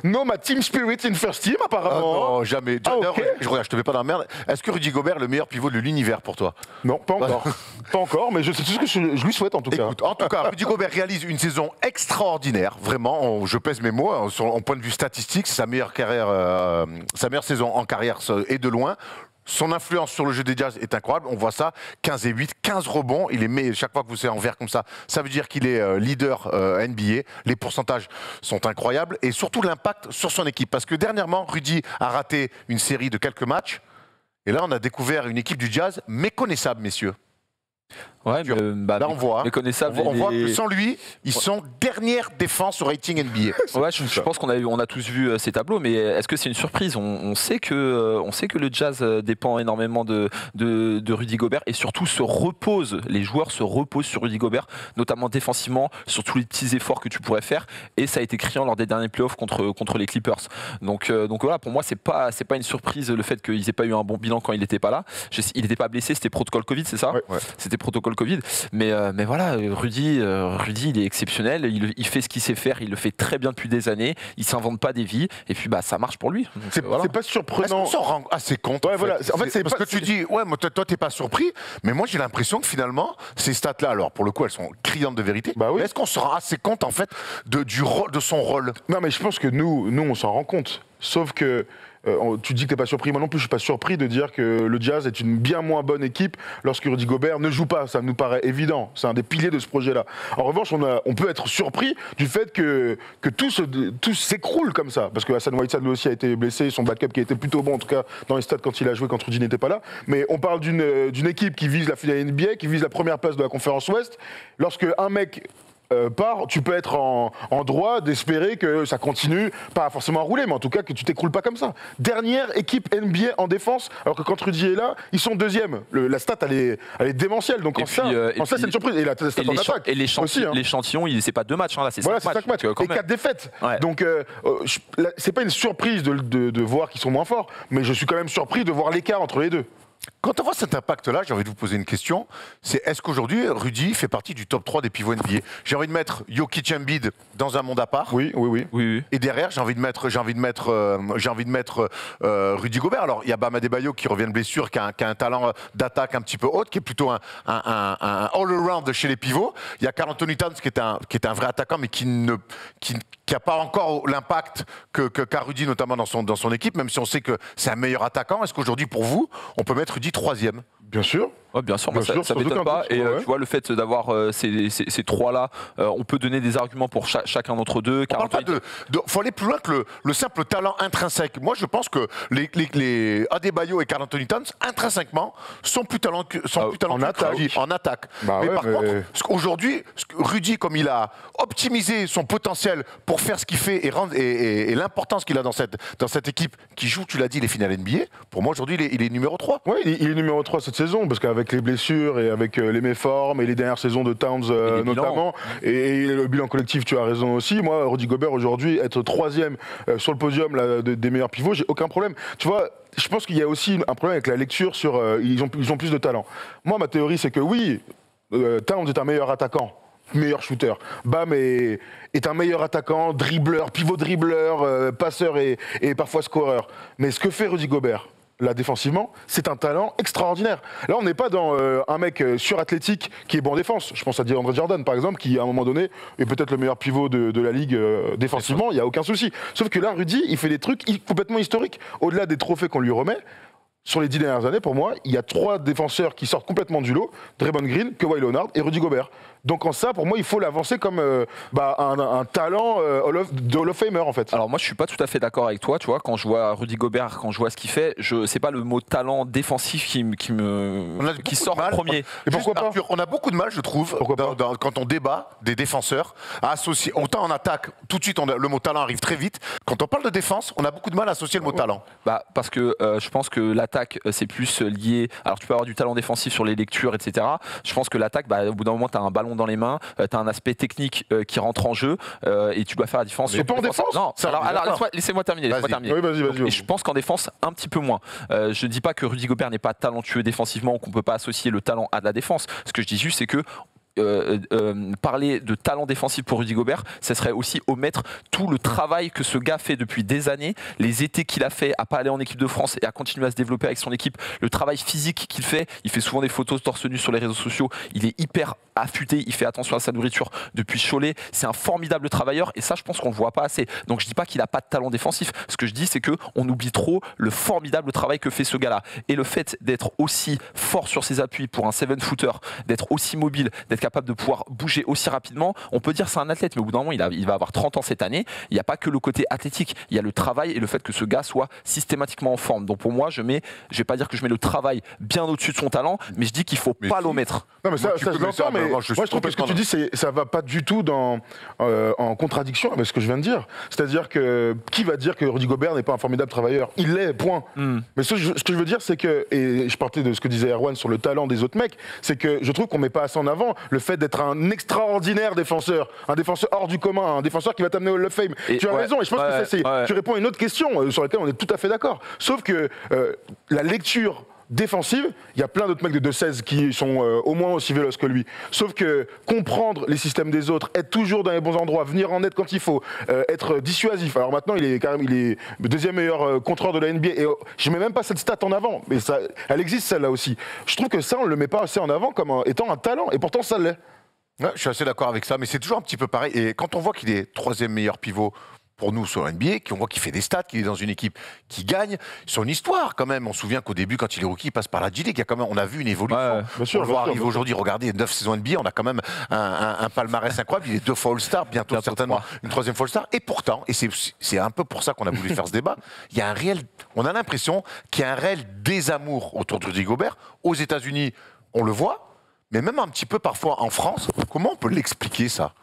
No, ma team spirit in first team, apparemment. Non, jamais. Okay. Je te mets pas dans la merde. Est-ce que Rudy Gobert est le meilleur pivot de l'univers pour toi ? Non, pas encore. Pas encore, mais c'est tout ce que je lui souhaite en tout cas. Écoute, en tout cas, Rudy Gobert réalise une saison extraordinaire. Vraiment, je pèse mes mots. En point de vue statistique, c'est sa meilleure saison en carrière et de loin. Son influence sur le jeu des Jazz est incroyable. On voit ça, 15 et 8, 15 rebonds. Il les met chaque fois que vous c'est en vert comme ça. Ça veut dire qu'il est leader NBA. Les pourcentages sont incroyables. Et surtout l'impact sur son équipe. Parce que dernièrement, Rudy a raté une série de quelques matchs. Et là, on a découvert une équipe du Jazz méconnaissable, messieurs. Ouais, là on voit, on voit que sans lui, ils sont dernière défense au rating NBA. Ouais, je pense qu'on a tous vu ces tableaux, mais est-ce que c'est une surprise ? On sait que le Jazz dépend énormément de Rudy Gobert et surtout les joueurs se reposent sur Rudy Gobert, notamment défensivement, sur tous les petits efforts que tu pourrais faire. Et ça a été criant lors des derniers playoffs contre les Clippers. Donc voilà, pour moi, c'est pas une surprise le fait qu'ils aient pas eu un bon bilan quand il n'était pas là. Il n'était pas blessé, c'était protocole Covid, c'est ça ? Ouais. C'était protocole Covid, mais voilà, Rudy, il est exceptionnel, il fait ce qu'il sait faire, il le fait très bien depuis des années, il s'invente pas des vies, et puis ça marche pour lui. C'est pas surprenant. Est-ce qu'on s'en rend assez compte ? Ouais, voilà. En fait, c'est parce que tu dis, ouais, toi t'es pas surpris, mais moi j'ai l'impression que finalement ces stats-là, alors pour le coup elles sont criantes de vérité. Bah oui. Mais est-ce qu'on se rend assez compte en fait de son rôle ? Non, mais je pense que nous on s'en rend compte. Sauf que tu dis que t'es pas surpris, moi non plus je suis pas surpris de dire que le Jazz est une bien moins bonne équipe lorsque Rudy Gobert ne joue pas, ça nous paraît évident, c'est un des piliers de ce projet-là. En revanche, on peut être surpris du fait que tout s'écroule comme ça, parce que Hassan Whiteside lui aussi a été blessé, son backup qui a été plutôt bon en tout cas dans les stats quand il a joué quand Rudy n'était pas là, mais on parle d'une équipe qui vise la finale NBA, qui vise la première place de la conférence Ouest, lorsque un mec part, tu peux être en droit d'espérer que ça continue, pas forcément à rouler, mais en tout cas que tu t'écroules pas comme ça. Dernière équipe NBA en défense, alors que quand Rudy est là, ils sont deuxième. La stat, elle est démentielle, donc en ça, c'est une surprise. Et la stat en attaque. Et l'échantillon, c'est pas 2 matchs, là, c'est 5 matchs. Et 4 défaites. Ouais. Donc, c'est pas une surprise de voir qu'ils sont moins forts, mais je suis quand même surpris de voir l'écart entre les deux. Quand on voit cet impact-là, j'ai envie de vous poser une question. C'est est-ce qu'aujourd'hui, Rudy fait partie du top 3 des pivots NBA ? J'ai envie de mettre Jokic, Embiid dans un monde à part. Oui. Et derrière, j'ai envie de mettre Rudy Gobert. Alors, il y a Bam Adebayo qui revient de blessure, qui a un talent d'attaque un petit peu haute, qui est plutôt un all-around chez les pivots. Il y a Karl Anthony Towns qui est un vrai attaquant, mais qui n'a pas encore l'impact qu'a Rudy, notamment dans son équipe, même si on sait que c'est un meilleur attaquant. Est-ce qu'aujourd'hui, pour vous, on peut mettre Rudy 3e ? Bien sûr. Ouais, bien sûr, ça ne m'étonne pas. Et tu vois, le fait d'avoir ces trois-là, on peut donner des arguments pour chacun d'entre deux. On parle pas faut aller plus loin que le simple talent intrinsèque. Moi, je pense que les Adebayo et Karl Anthony Towns, intrinsèquement, sont plus talentueux en attaque. Mais par contre, aujourd'hui, Rudy, comme il a optimisé son potentiel pour faire ce qu'il fait et l'importance qu'il a dans cette équipe qui joue, tu l'as dit, les finales NBA, pour moi, aujourd'hui, il est numéro 3. Oui, il est numéro 3 cette saison, parce qu'avec les blessures et avec les méformes et les dernières saisons de Towns notamment, et le bilan collectif, tu as raison aussi. Moi, Rudy Gobert aujourd'hui, être 3e sur le podium là, des meilleurs pivots, j'ai aucun problème. Tu vois, je pense qu'il y a aussi un problème avec la lecture sur ils ont plus de talent. Moi, ma théorie, c'est que oui, Towns est un meilleur attaquant. meilleur shooter. Bam est un meilleur attaquant, dribbleur, pivot dribbleur, passeur et parfois scoreur. Mais ce que fait Rudy Gobert, là, défensivement, c'est un talent extraordinaire. Là, on n'est pas dans un mec surathlétique qui est bon en défense. Je pense à DeAndre Jordan, par exemple, qui, à un moment donné, est peut-être le meilleur pivot de la Ligue défensivement. Il n'y a aucun souci. Sauf que là, Rudy, il fait des trucs complètement historiques. Au-delà des trophées qu'on lui remet, sur les 10 dernières années, pour moi, il y a 3 défenseurs qui sortent complètement du lot, Draymond Green, Kawhi Leonard et Rudy Gobert. Donc en ça, pour moi, il faut l'avancer comme un talent de Hall of Famer, en fait. Alors moi, je suis pas tout à fait d'accord avec toi. Tu vois, quand je vois Rudy Gobert, quand je vois ce qu'il fait, c'est pas le mot talent défensif qui sort en premier. Et pourquoi pas Arthur, on a beaucoup de mal, je trouve, quand on débat des défenseurs, à associer. Autant en attaque, tout de suite, le mot talent arrive très vite. Quand on parle de défense, on a beaucoup de mal à associer le mot talent. Parce que je pense que l'attaque, c'est plus lié. Alors tu peux avoir du talent défensif sur les lectures, etc. Je pense que l'attaque, au bout d'un moment, tu as un ballon dans les mains, tu as un aspect technique qui rentre en jeu et tu dois faire la différence. Mais pas en défense. Non, alors laissez-moi terminer. Oui, vas-y. Et je pense qu'en défense, un petit peu moins. Je ne dis pas que Rudy Gobert n'est pas talentueux défensivement ou qu'on ne peut pas associer le talent à de la défense. Ce que je dis juste, c'est que parler de talent défensif pour Rudy Gobert, ça serait aussi omettre tout le travail que ce gars fait depuis des années, les étés qu'il a fait à pas aller en équipe de France et à continuer à se développer avec son équipe, le travail physique qu'il fait. Il fait souvent des photos torse nu sur les réseaux sociaux, il est hyper affûté, il fait attention à sa nourriture depuis Cholet, c'est un formidable travailleur et ça je pense qu'on le voit pas assez. Donc je dis pas qu'il a pas de talent défensif, ce que je dis c'est que on oublie trop le formidable travail que fait ce gars-là et le fait d'être aussi fort sur ses appuis pour un 7-footer, d'être aussi mobile, d'être capable de pouvoir bouger aussi rapidement, on peut dire c'est un athlète, mais au bout d'un moment il va avoir 30 ans cette année, il n'y a pas que le côté athlétique, il y a le travail et le fait que ce gars soit systématiquement en forme. Donc pour moi je vais pas dire que je mets le travail bien au-dessus de son talent, mais je dis qu'il faut pas l'omettre. Non mais ça je l'entends, mais moi je trouve que ce que tu dis ça va pas du tout en contradiction avec ce que je viens de dire. C'est-à-dire que qui va dire que Rudy Gobert n'est pas un formidable travailleur? Il l'est, point. Mais ce que je veux dire c'est que, et je partais de ce que disait Erwan sur le talent des autres mecs, c'est que je trouve qu'on met pas assez en avant le fait d'être un extraordinaire défenseur, un défenseur hors du commun, un défenseur qui va t'amener au Hall of Fame. Tu as raison, et je pense que tu réponds à une autre question sur laquelle on est tout à fait d'accord. Sauf que la lecture défensive, il y a plein d'autres mecs de 2-16 qui sont au moins aussi véloces que lui. Sauf que comprendre les systèmes des autres, être toujours dans les bons endroits, venir en aide quand il faut, être dissuasif. Alors maintenant, il est le deuxième meilleur contreur de la NBA. Et je mets même pas cette stat en avant, mais elle existe celle-là aussi. Je trouve que ça, on le met pas assez en avant comme étant un talent. Et pourtant, ça l'est. Ouais, je suis assez d'accord avec ça, mais c'est toujours un petit peu pareil. Et quand on voit qu'il est 3e meilleur pivot pour nous sur la NBA, qu'on voit qu'il fait des stats, qu'il est dans une équipe qui gagne, son histoire quand même. On se souvient qu'au début, quand il est rookie, il passe par la G-League. On a vu une évolution. On le voit arriver aujourd'hui, regardez, 9 saisons NBA, on a quand même un palmarès incroyable. Il est 2 fois All-Star, bientôt certainement une 3e fois All-Star. Et pourtant, et c'est un peu pour ça qu'on a voulu faire ce débat, on a l'impression qu'il y a un réel désamour autour de Rudy Gobert. Aux États-Unis, on le voit, mais même un petit peu parfois en France. Comment on peut l'expliquer ça ?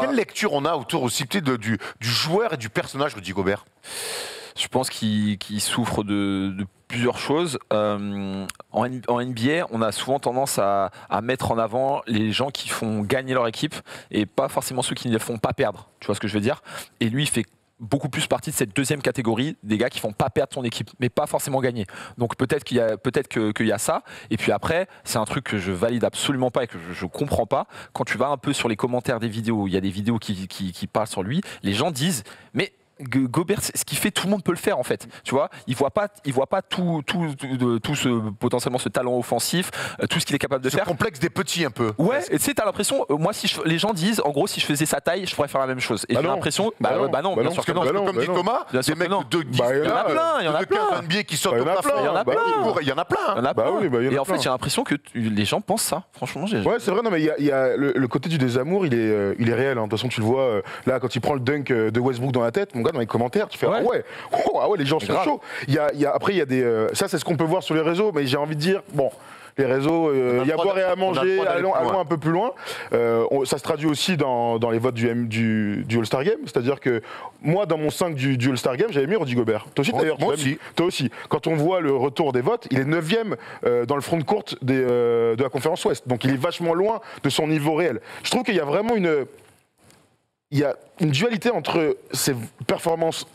Quelle lecture on a autour aussi du joueur et du personnage Rudy Gobert ? Je pense qu'il souffre de plusieurs choses. En NBA, on a souvent tendance à mettre en avant les gens qui font gagner leur équipe et pas forcément ceux qui ne les font pas perdre. Tu vois ce que je veux dire ? Et lui, il fait beaucoup plus partie de cette deuxième catégorie des gars qui font pas perdre son équipe mais pas forcément gagner. Donc peut-être qu'il y a ça, et puis après c'est un truc que je valide absolument pas et que je comprends pas. Quand tu vas un peu sur les commentaires des vidéos, il y a des vidéos qui parlent sur lui, les gens disent mais Gobert, ce qu'il fait, tout le monde peut le faire en fait. Tu vois, il voit pas tout potentiellement ce talent offensif, tout ce qu'il est capable de faire. Ce complexe des petits un peu. Ouais. Et tu sais, t'as l'impression, moi, les gens disent, en gros, si je faisais sa taille, je pourrais faire la même chose. Et j'ai l'impression, non, bien sûr que non. Comme dit Thomas, des mecs de 10, il y en a plein, NBA qui sortent au plafond. Il y en a plein. Et en fait, j'ai l'impression que les gens pensent ça. Franchement, ouais, c'est vrai. Non, mais il y a le côté du désamour, il est réel. De toute façon, tu le vois là quand il prend le dunk de Westbrook dans la tête. Mon gars, dans les commentaires, tu fais ah ouais, les gens sont chauds. Après, il y a des. Ça, c'est ce qu'on peut voir sur les réseaux, mais j'ai envie de dire, bon. Les réseaux, il y a boire et à manger, allons un peu plus loin. Ça se traduit aussi dans les votes du All-Star Game. C'est-à-dire que moi, dans mon 5 du All-Star Game, j'avais mis Rudy Gobert. Toi aussi, d'ailleurs. Moi aussi. Toi aussi. Quand on voit le retour des votes, il est 9e dans le front de courte de la conférence Ouest. Donc il est vachement loin de son niveau réel. Je trouve qu'il y a vraiment une dualité entre ses performances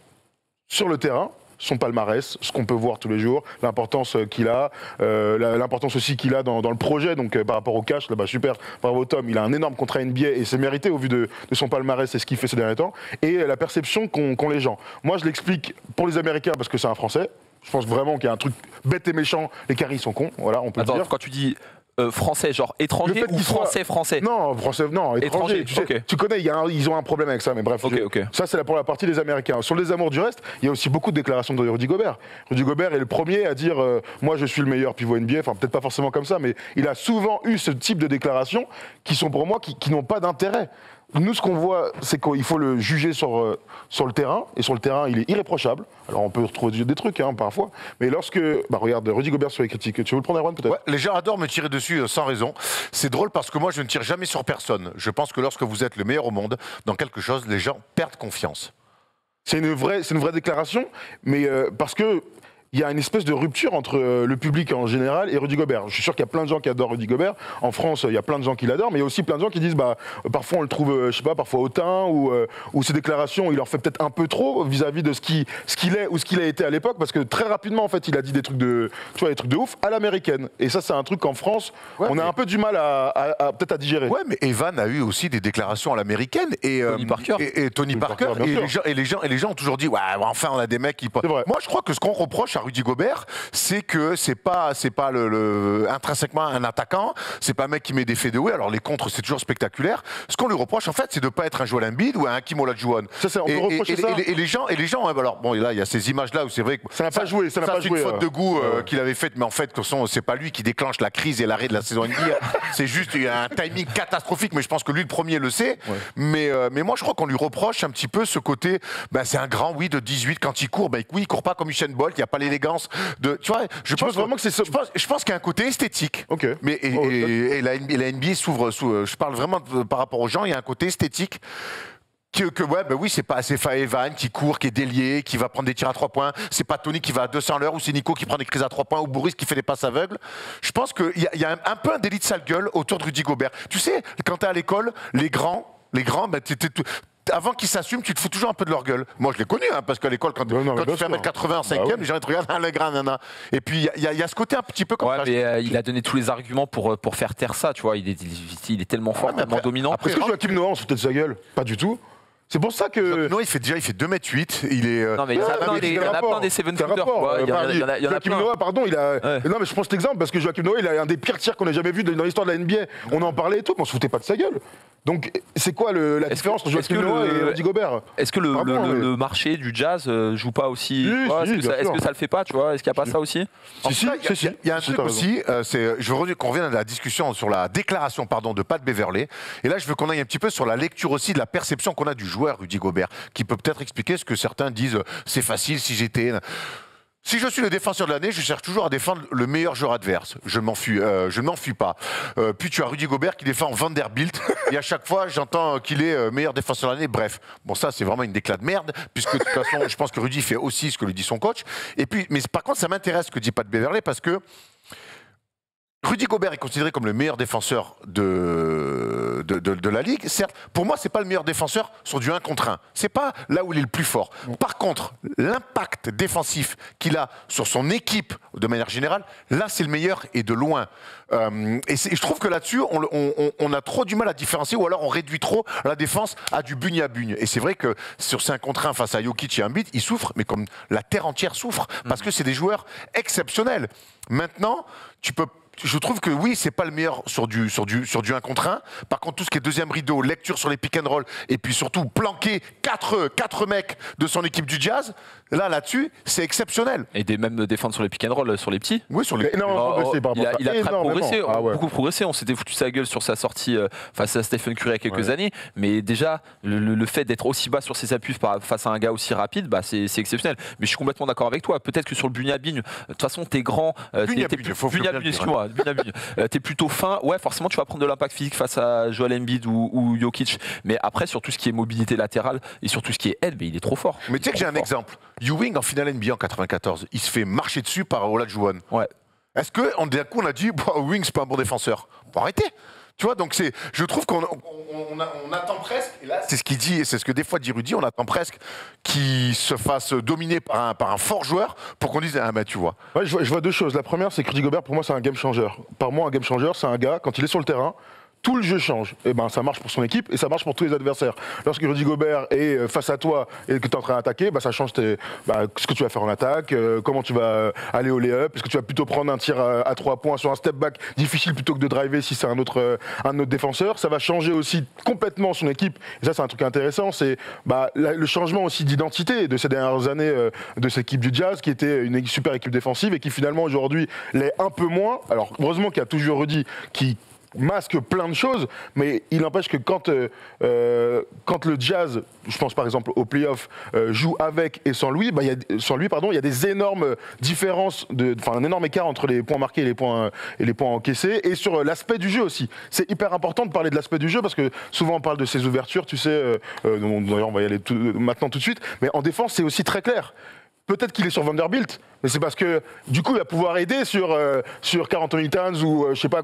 sur le terrain son palmarès, ce qu'on peut voir tous les jours, l'importance qu'il a, l'importance aussi qu'il a dans le projet, donc par rapport au cash, là, bah, super, bravo Tom, il a un énorme contrat NBA et c'est mérité au vu de son palmarès et ce qu'il fait ces derniers temps, et la perception qu'ont les gens. Moi je l'explique pour les Américains parce que c'est un Français, je pense vraiment qu'il y a un truc bête et méchant, les caries sont cons, voilà, on peut le dire. Quand tu dis français, genre étranger ou français? Non, français, non, étranger. Tu, sais, okay. Tu connais, ils ont un problème avec ça, mais bref. Ça, c'est pour la partie des Américains. Sur les amours du reste, il y a aussi beaucoup de déclarations de Rudy Gobert. Rudy Gobert est le premier à dire moi, je suis le meilleur pivot NBA. Enfin, peut-être pas forcément comme ça, mais il a souvent eu ce type de déclarations qui sont pour moi qui n'ont pas d'intérêt. Nous, ce qu'on voit, c'est qu'il faut le juger sur le terrain. Et sur le terrain, il est irréprochable. Alors, on peut retrouver des trucs, parfois. Mais lorsque... Bah, regarde, Rudy Gobert sur les critiques. Tu veux le prendre, Erwan, peut-être? Ouais, les gens adorent me tirer dessus sans raison. C'est drôle parce que moi, je ne tire jamais sur personne. Je pense que lorsque vous êtes le meilleur au monde dans quelque chose, les gens perdent confiance. C'est une vraie déclaration, mais parce que... Il y a une espèce de rupture entre le public en général et Rudy Gobert. Je suis sûr qu'il y a plein de gens qui adorent Rudy Gobert. En France, il y a plein de gens qui l'adorent, mais il y a aussi plein de gens qui disent parfois on le trouve, je sais pas, parfois hautain ou ses déclarations, il en fait peut-être un peu trop vis-à-vis de ce qu'il est ou ce qu'il a été à l'époque, parce que très rapidement en fait, il a dit des trucs de ouf à l'américaine. Et ça, c'est un truc qu'en France, on a un peu du mal peut-être à digérer. Ouais, mais Evan a eu aussi des déclarations à l'américaine et Tony Parker et les gens ont toujours dit ouais, enfin on a des mecs qui. Moi, je crois que ce qu'on reproche à Rudy Gobert, c'est que c'est pas intrinsèquement un attaquant, c'est pas un mec qui met des fadeaways. Alors les contres, c'est toujours spectaculaire. Ce qu'on lui reproche en fait, c'est de pas être un Joel Embiid ou un Hakeem Olajuwon. On peut reprocher ça. Et les gens, alors bon, là il y a ces images là où c'est vrai que ça n'a pas joué, c'est une faute de goût qu'il avait faite, mais en fait, c'est pas lui qui déclenche la crise et l'arrêt de la saison NBA. C'est juste un timing catastrophique, mais je pense que lui le premier le sait. Ouais. Mais moi je crois qu'on lui reproche un petit peu ce côté. C'est un grand de 18 quand il court. Il court pas comme Usain Bolt. Il y a pas l'élégance de. Tu vois, je pense vraiment que c'est. Je pense qu'il y a un côté esthétique. Okay. Mais et la NBA s'ouvre. Je parle vraiment par rapport aux gens. Il y a un côté esthétique. Oui, c'est pas assez Evan qui court, qui est délié, qui va prendre des tirs à 3 points. C'est pas Tony qui va à 200 à l'heure, ou c'est Nico qui prend des crises à 3 points, ou Boris qui fait des passes aveugles. Je pense qu'il y a un peu un délit de sale gueule autour de Rudy Gobert. Tu sais, quand t'es à l'école, les grands, avant qu'ils s'assument, tu te fous toujours un peu de leur gueule. Moi, je l'ai connu, parce qu'à l'école, quand tu fais 1m80 en 5e, les gens te regardent, le grand nana. Et puis, il y a ce côté un petit peu comme ça. Mais il a donné tous les arguments pour faire taire ça, tu vois. Il est tellement fort, tellement dominant. Est-ce que Joachim Noah, on se foutait de sa gueule? Pas du tout. C'est pour ça que. Non, il fait 2m8. Il est. Non, mais il y en a plein des seven footers. Il y en a plein. Noah, pardon, il a. Non, mais je prends cet exemple parce que Joachim Noah, il a un des pires tirs qu'on ait jamais vu dans l'histoire de la NBA. On en parlait et tout, mais on se foutait pas de sa gueule. Donc, c'est quoi la différence entre Joachim Noah et Rudy Gobert? Est-ce que le marché du jazz joue pas aussi? Est-ce que ça le fait pas, tu vois? Est-ce qu'il n'y a pas ça aussi? Il y a un truc aussi, je veux qu'on revienne à la discussion sur la déclaration de Pat Beverley. Et là, je veux qu'on aille un petit peu sur la lecture aussi de la perception qu'on a du joueur Rudy Gobert, qui peut peut-être expliquer ce que certains disent, c'est facile si j'étais... Si je suis le défenseur de l'année, je cherche toujours à défendre le meilleur joueur adverse. Je ne m'enfuis pas. Puis tu as Rudy Gobert qui défend Vanderbilt et à chaque fois j'entends qu'il est meilleur défenseur de l'année. Bref, bon ça c'est vraiment une déclat de merde puisque de toute façon je pense que Rudy fait aussi ce que lui dit son coach. Et puis, mais par contre ça m'intéresse ce que dit Pat Beverley parce que Rudy Gobert est considéré comme le meilleur défenseur de la Ligue. Certes, pour moi, c'est pas le meilleur défenseur sur du 1 contre 1. C'est pas là où il est le plus fort. Par contre, l'impact défensif qu'il a sur son équipe de manière générale, là, c'est le meilleur et de loin. Et je trouve que là-dessus, on a trop du mal à différencier ou alors on réduit trop la défense à du bugne à bugne. Et c'est vrai que sur 5 contre 1 face à Jokic et Embiid, ils souffrent, mais comme la terre entière souffre, parce que c'est des joueurs exceptionnels. Maintenant, je trouve que oui, c'est pas le meilleur sur du 1 contre 1. Par contre, tout ce qui est deuxième rideau, lecture sur les pick and roll, et puis surtout planquer 4 mecs de son équipe du Jazz, là-dessus, c'est exceptionnel. Et même défendre sur les pick and roll, sur les petits. Oui, sur les il a très progressé, beaucoup progressé. On s'était foutu sa gueule sur sa sortie face à Stephen Curry il y a quelques années. Mais déjà, le fait d'être aussi bas sur ses appuis face à un gars aussi rapide, c'est exceptionnel. Mais je suis complètement d'accord avec toi. Peut-être que sur le bugne à bugne, de toute façon, t'es grand. T'es plutôt fin, forcément tu vas prendre de l'impact physique face à Joel Embiid ou Jokic, mais après sur tout ce qui est mobilité latérale et sur tout ce qui est aide, il est trop fort. Mais tu sais que j'ai un exemple, Ewing en finale NBA en 94, il se fait marcher dessus par Olajuwon. Ouais. Est-ce que d'un coup on a dit Ewing c'est pas un bon défenseur? Faut arrêter. Tu vois, donc je trouve qu'on attend presque, et là c'est ce qu'il dit, et c'est ce que des fois dit Rudy, on attend presque qu'il se fasse dominer par un fort joueur pour qu'on dise, ah bah tu vois. Ouais, je vois deux choses. La première, c'est que Rudy Gobert, pour moi, c'est un game changer. Par moi, un game changer, c'est un gars, quand il est sur le terrain, tout le jeu change. Et ben, ça marche pour son équipe et ça marche pour tous les adversaires. Lorsque Rudy Gobert est face à toi et que tu es en train d'attaquer, ça change ce que tu vas faire en attaque, comment tu vas aller au lay-up, est-ce que tu vas plutôt prendre un tir à 3 points sur un step back difficile plutôt que de driver si c'est un autre défenseur. Ça va changer aussi complètement son équipe. Et ça, c'est un truc intéressant. C'est le changement aussi d'identité de ces dernières années de cette équipe du Jazz qui était une super équipe défensive et qui finalement aujourd'hui l'est un peu moins. Alors heureusement qu'il y a toujours Rudy qui masque plein de choses, mais il n'empêche que quand le Jazz, je pense par exemple au playoff, joue avec et sans lui, il y a des énormes différences, un énorme écart entre les points marqués et les points encaissés, et sur l'aspect du jeu aussi. C'est hyper important de parler de l'aspect du jeu parce que souvent on parle de ses ouvertures, tu sais, d'ailleurs on va y aller maintenant tout de suite, mais en défense c'est aussi très clair. Peut-être qu'il est sur Vanderbilt, mais c'est parce que du coup il va pouvoir aider sur Karl Anthony Towns ou je sais pas,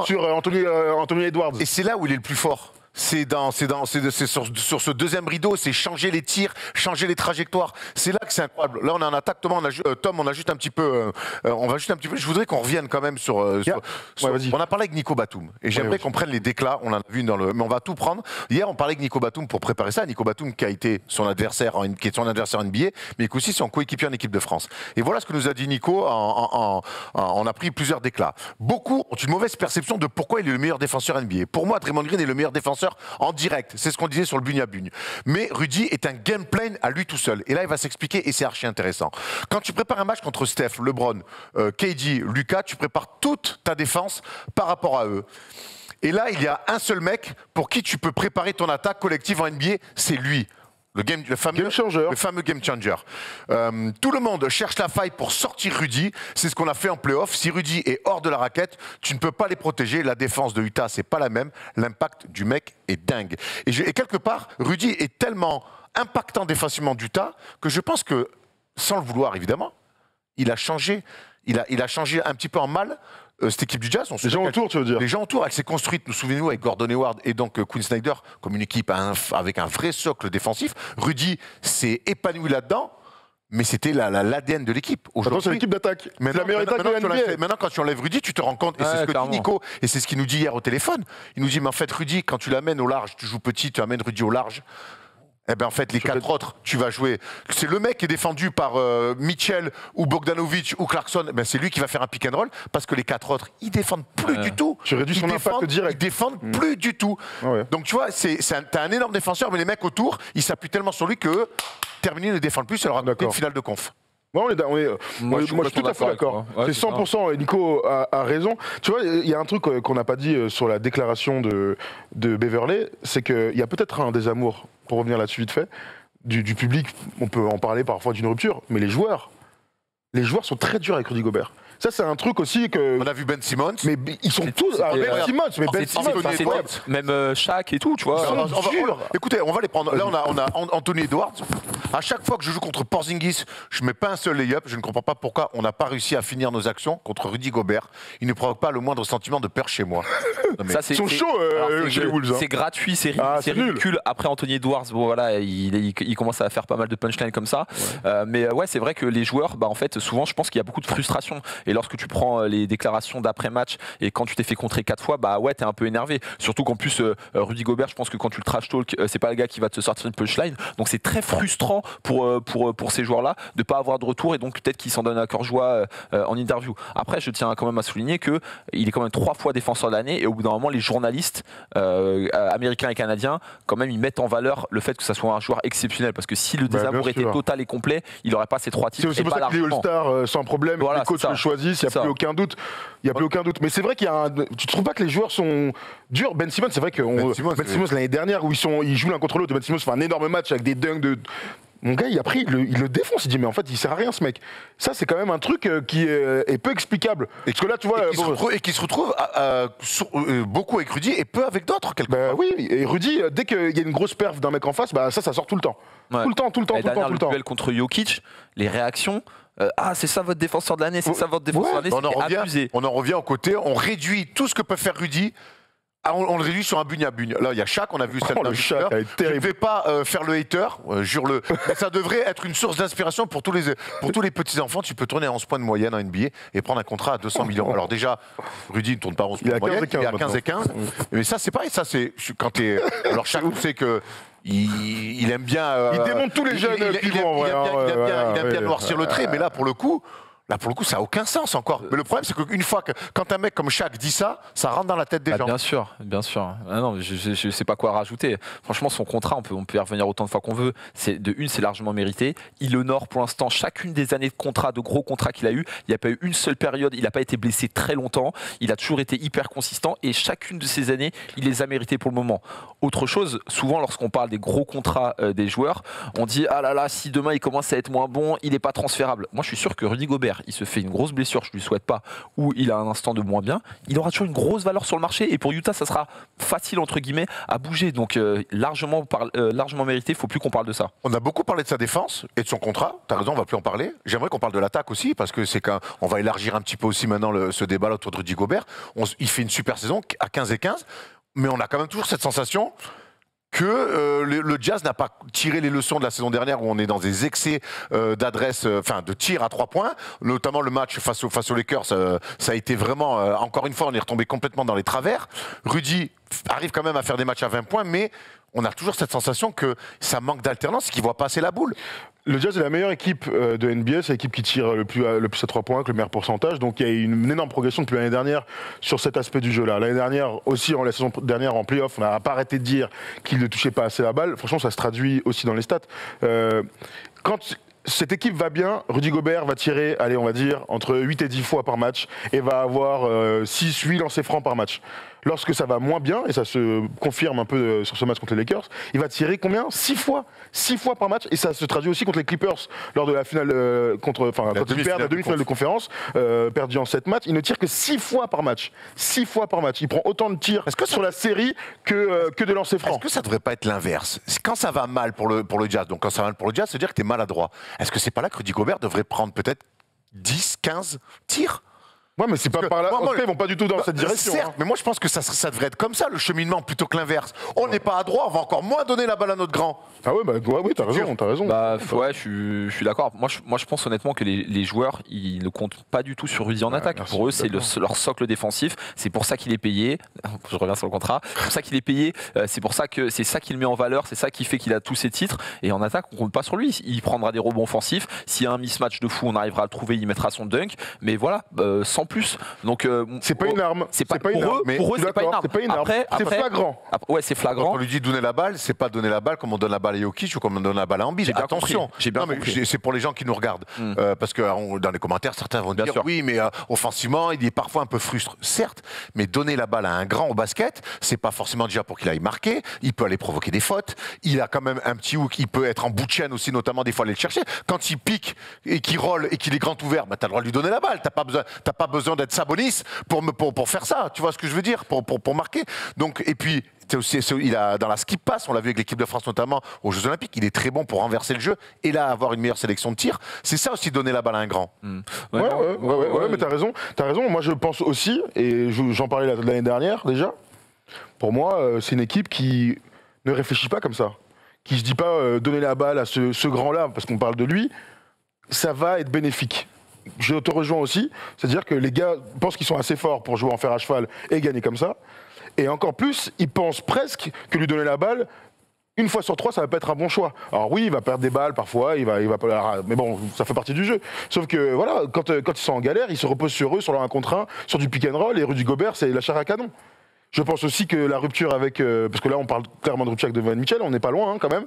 sur Anthony Edwards. Et c'est là où il est le plus fort. C'est sur ce deuxième rideau, c'est changer les tirs, changer les trajectoires. C'est là que c'est incroyable. Là, on a un attaque. Tom, on a juste un petit peu. On va juste un petit peu. Je voudrais qu'on revienne quand même sur. On a parlé avec Nico Batum et j'aimerais qu'on prenne les déclats. On en a vu mais on va tout prendre. Hier, on parlait avec Nico Batum pour préparer ça. Nico Batum qui a été son adversaire, qui est son adversaire NBA, mais qui est aussi son coéquipier en équipe de France. Et voilà ce que nous a dit Nico. On a pris plusieurs déclats. Beaucoup ont une mauvaise perception de pourquoi il est le meilleur défenseur NBA. Pour moi, Draymond Green est le meilleur défenseur en direct, c'est ce qu'on disait sur le bugne à bugne. Mais Rudy est un game plan à lui tout seul. Et là, il va s'expliquer et c'est archi intéressant. Quand tu prépares un match contre Steph, LeBron, KD, Lucas, tu prépares toute ta défense par rapport à eux. Et là, il y a un seul mec pour qui tu peux préparer ton attaque collective en NBA, c'est lui. Le fameux game changer. Tout le monde cherche la faille pour sortir Rudy. C'est ce qu'on a fait en playoff. Si Rudy est hors de la raquette, tu ne peux pas les protéger. La défense de Utah, c'est pas la même. L'impact du mec est dingue. Et quelque part, Rudy est tellement impactant défensivement d'Utah que je pense que, sans le vouloir évidemment, il a changé. Il a changé un petit peu en mal. Cette équipe du Jazz, les gens autour, tu veux dire? Les gens autour, elle s'est construite, nous souvenons-nous, avec Gordon Hayward et donc Quinn Snyder, comme une équipe avec un vrai socle défensif. Rudy s'est épanoui là-dedans, mais c'était l'ADN de l'équipe. Aujourd'hui, c'est l'équipe d'attaque. C'est la meilleure attaque de la NBA. Maintenant, quand tu enlèves Rudy, tu te rends compte, et c'est ce que dit Nico, et c'est ce qu'il nous dit hier au téléphone. Il nous dit, mais en fait, Rudy, quand tu l'amènes au large, tu joues petit, tu amènes Rudy au large. Eh bien, en fait, les 4 autres, tu vas jouer. C'est le mec qui est défendu par Mitchell ou Bogdanovic ou Clarkson. Ben, c'est lui qui va faire un pick and roll parce que les 4 autres, ils défendent plus du tout. Tu réduis son impact direct. Ils défendent plus du tout. Ouais. Donc, tu vois, t'as un énorme défenseur, mais les mecs autour, ils s'appuient tellement sur lui que terminer ne défendent plus. Ça leur a donné une finale de conf. Moi, je suis tout à fait d'accord. Ouais, c'est 100%, et Nico a raison. Tu vois, il y a un truc qu'on n'a pas dit sur la déclaration de Beverley, c'est qu'il y a peut-être un désamour, pour revenir là-dessus vite fait, du public. On peut en parler parfois d'une rupture, mais les joueurs sont très durs avec Rudy Gobert. Ça, c'est un truc aussi que. On a vu Ben Simmons. Mais ils sont tous. Ben Simmons, même Shaq et tout, tu vois. Écoutez, on va les prendre. Là, on a Anthony Edwards. À chaque fois que je joue contre Porzingis, je mets pas un seul lay-up. Je ne comprends pas pourquoi on n'a pas réussi à finir nos actions contre Rudy Gobert. Il ne provoque pas le moindre sentiment de peur chez moi. Ils sont chauds chez les Wolves. C'est gratuit, c'est ridicule. Après Anthony Edwards, bon, voilà, il commence à faire pas mal de punchlines comme ça. Ouais. Mais ouais, c'est vrai que les joueurs, en fait, souvent, je pense qu'il y a beaucoup de frustration. Et lorsque tu prends les déclarations d'après-match et quand tu t'es fait contrer 4 fois, ouais, t'es un peu énervé. Surtout qu'en plus, Rudy Gobert, je pense que quand tu le trash talk, c'est pas le gars qui va te sortir une punchline. Donc c'est très frustrant pour ces joueurs-là de pas avoir de retour et donc peut-être qu'ils s'en donnent à cœur joie en interview. Après, je tiens quand même à souligner qu'il est quand même 3 fois défenseur de l'année et au bout d'un moment, les journalistes américains et canadiens, quand même, ils mettent en valeur le fait que ça soit un joueur exceptionnel parce que si le désamour était total et complet, il n'aurait pas ces 3 titres. C'est aussi pour ça qu'il est All-Star sans problème. Voilà, les coachs le choisissent, il n'y a plus aucun doute. Il y a plus aucun doute. Mais c'est vrai qu'il y a tu trouves pas que les joueurs sont durs? Ben Simmons, c'est vrai que Ben Simmons l'année dernière où ils jouent l'un contre l'autre, Ben Simmons fait un énorme match avec des dunks de. Mon gars, il le défonce. Il dit mais en fait, il sert à rien ce mec. Ça, c'est quand même un truc qui est peu explicable. Parce que là, tu vois, et qui se retrouve beaucoup avec Rudy et peu avec d'autres quelque part. Oui, et Rudy, dès qu'il y a une grosse perf d'un mec en face, ça sort tout le temps. Ouais. Tout le temps. Le duel contre Jokic, les réactions. C'est ça votre défenseur de l'année, c'est ça votre défenseur de l'année. On en revient au côté, on réduit tout ce que peut faire Rudy on le réduit sur un bugne à bugne. Là, il y a Shaq, on a vu cette Shaq, je ne vais pas faire le hater, jure-le. Mais ça devrait être une source d'inspiration pour tous les petits-enfants. Tu peux tourner à 11 points de moyenne en NBA et prendre un contrat à 200 millions. Alors déjà, Rudy ne tourne pas à 11 points de moyenne, il est à 15 et 15. Mais ça, c'est pareil. Ça, c'est quand t'es... Alors Shaq, tu sais que... Il aime bien... il démonte tous les jeunes pivots. Il aime bien noircir le trait, mais là, pour le coup, ça n'a aucun sens encore. Mais le problème, c'est qu'une fois que quand un mec comme Shaq dit ça, ça rentre dans la tête des gens. Bien sûr, bien sûr. Ah non, je ne sais pas quoi rajouter. Franchement, son contrat, on peut y revenir autant de fois qu'on veut. C'est largement mérité. Il honore pour l'instant chacune des années de contrat, de gros contrats qu'il a eu. Il n'y a pas eu une seule période. Il n'a pas été blessé très longtemps. Il a toujours été hyper consistant et chacune de ces années, il les a méritées pour le moment. Autre chose, souvent lorsqu'on parle des gros contrats des joueurs, on dit ah là là, si demain il commence à être moins bon, il n'est pas transférable. Moi, je suis sûr que Rudy Gobert, il se fait une grosse blessure, je ne lui souhaite pas, ou il a un instant de moins bien, il aura toujours une grosse valeur sur le marché et pour Utah, ça sera facile entre guillemets à bouger. Donc largement mérité, il ne faut plus qu'on parle de ça. On a beaucoup parlé de sa défense et de son contrat, tu as raison, on ne va plus en parler. J'aimerais qu'on parle de l'attaque aussi, parce que c'est qu'on va élargir un petit peu aussi maintenant ce débat autour de Rudy Gobert. Il fait une super saison à 15 et 15, mais on a quand même toujours cette sensation que le Jazz n'a pas tiré les leçons de la saison dernière où on est dans des excès d'adresse, de tir à 3 points, notamment le match face aux Lakers, ça a été vraiment, encore une fois, on est retombé complètement dans les travers. Rudy arrive quand même à faire des matchs à 20 points, mais on a toujours cette sensation que ça manque d'alternance, qu'il ne voit pas assez la boule. Le Jazz est la meilleure équipe de NBA, c'est l'équipe qui tire le plus à 3 points, avec le meilleur pourcentage. Donc il y a une énorme progression depuis l'année dernière sur cet aspect du jeu-là. L'année dernière aussi, la saison dernière en play-off, on n'a pas arrêté de dire qu'il ne touchait pas assez la balle. Franchement, ça se traduit aussi dans les stats. Quand cette équipe va bien, Rudy Gobert va tirer, allez, on va dire, entre 8 et 10 fois par match et va avoir 6-8 lancers francs par match. Lorsque ça va moins bien, et ça se confirme un peu sur ce match contre les Lakers, il va tirer combien ? 6 fois 6 fois par match, et ça se traduit aussi contre les Clippers lors de la finale quand ils perdent la demi-finale de conférence, perdu en 7 matchs, il ne tire que 6 fois par match. 6 fois par match. Il prend autant de tirs sur la série que de lancers francs. Est-ce que ça ne devrait pas être l'inverse ? Quand ça va mal pour le Jazz, donc quand ça va mal pour le Jazz, ça veut dire que tu es maladroit. Est-ce que c'est pas là que Rudy Gobert devrait prendre peut-être 10, 15 tirs ? Ouais, mais c'est pas par là. En tout cas, ils vont pas du tout dans cette direction. Certes, mais moi je pense que ça devrait être comme ça, le cheminement, plutôt que l'inverse. On n'est pas à droit, on va encore moins donner la balle à notre grand. Ah ouais, oui, t'as raison. Ouais, je suis d'accord. Moi, je pense honnêtement que les joueurs, ils ne comptent pas du tout sur Rudy en attaque. Pour eux, c'est leur socle défensif. C'est pour ça qu'il est payé. Je reviens sur le contrat. C'est pour ça qu'il est payé. C'est pour ça que c'est ça qu'il met en valeur. C'est ça qui fait qu'il a tous ses titres. Et en attaque, on compte pas sur lui. Il prendra des rebonds offensifs. S'il y a un mismatch de fou, on arrivera à le trouver. Il mettra son dunk. Mais voilà, sans plus. Donc c'est pas une arme. C'est pas une arme. Pour eux, c'est pas une arme. C'est pas une arme. C'est flagrant. Ouais, c'est flagrant. Quand on lui dit donner la balle, c'est pas donner la balle comme on donne la balle à Jokic ou comme on donne la balle à Embiid. Attention. C'est pour les gens qui nous regardent. Parce que dans les commentaires, certains vont dire oui, mais offensivement, il est parfois un peu frustré. Certes, mais donner la balle à un grand au basket, c'est pas forcément déjà pour qu'il aille marquer. Il peut aller provoquer des fautes. Il a quand même un petit hook. Il peut être en bout de chaîne aussi, notamment des fois aller le chercher. Quand il pique et qu'il roll et qu'il est grand ouvert, t'as le droit de lui donner la balle. T'as pas besoin d'être Sabonis pour faire ça, tu vois ce que je veux dire, pour marquer. Donc, et puis, il a, dans la skip pass, on l'a vu avec l'équipe de France notamment aux Jeux Olympiques, il est très bon pour renverser le jeu et là avoir une meilleure sélection de tirs. C'est ça aussi, donner la balle à un grand. Ouais, mais t'as raison. Moi, je pense aussi, et j'en parlais l'année dernière déjà, pour moi, c'est une équipe qui ne réfléchit pas comme ça, qui se dit pas donner la balle à ce grand-là, parce qu'on parle de lui, ça va être bénéfique. Je te rejoins aussi, c'est-à-dire que les gars pensent qu'ils sont assez forts pour jouer en fer à cheval et gagner comme ça. Et encore plus, ils pensent presque que lui donner la balle, une fois sur 3, ça va pas être un bon choix. Alors oui, il va perdre des balles parfois, il va pas, mais bon, ça fait partie du jeu. Sauf que voilà, quand ils sont en galère, ils se reposent sur eux, sur leur 1 contre 1, sur du pick and roll, et Rudy Gobert, c'est la chair à canon. Je pense aussi que la rupture avec, parce que là on parle clairement de rupture avec Donovan Mitchell, on n'est pas loin quand même.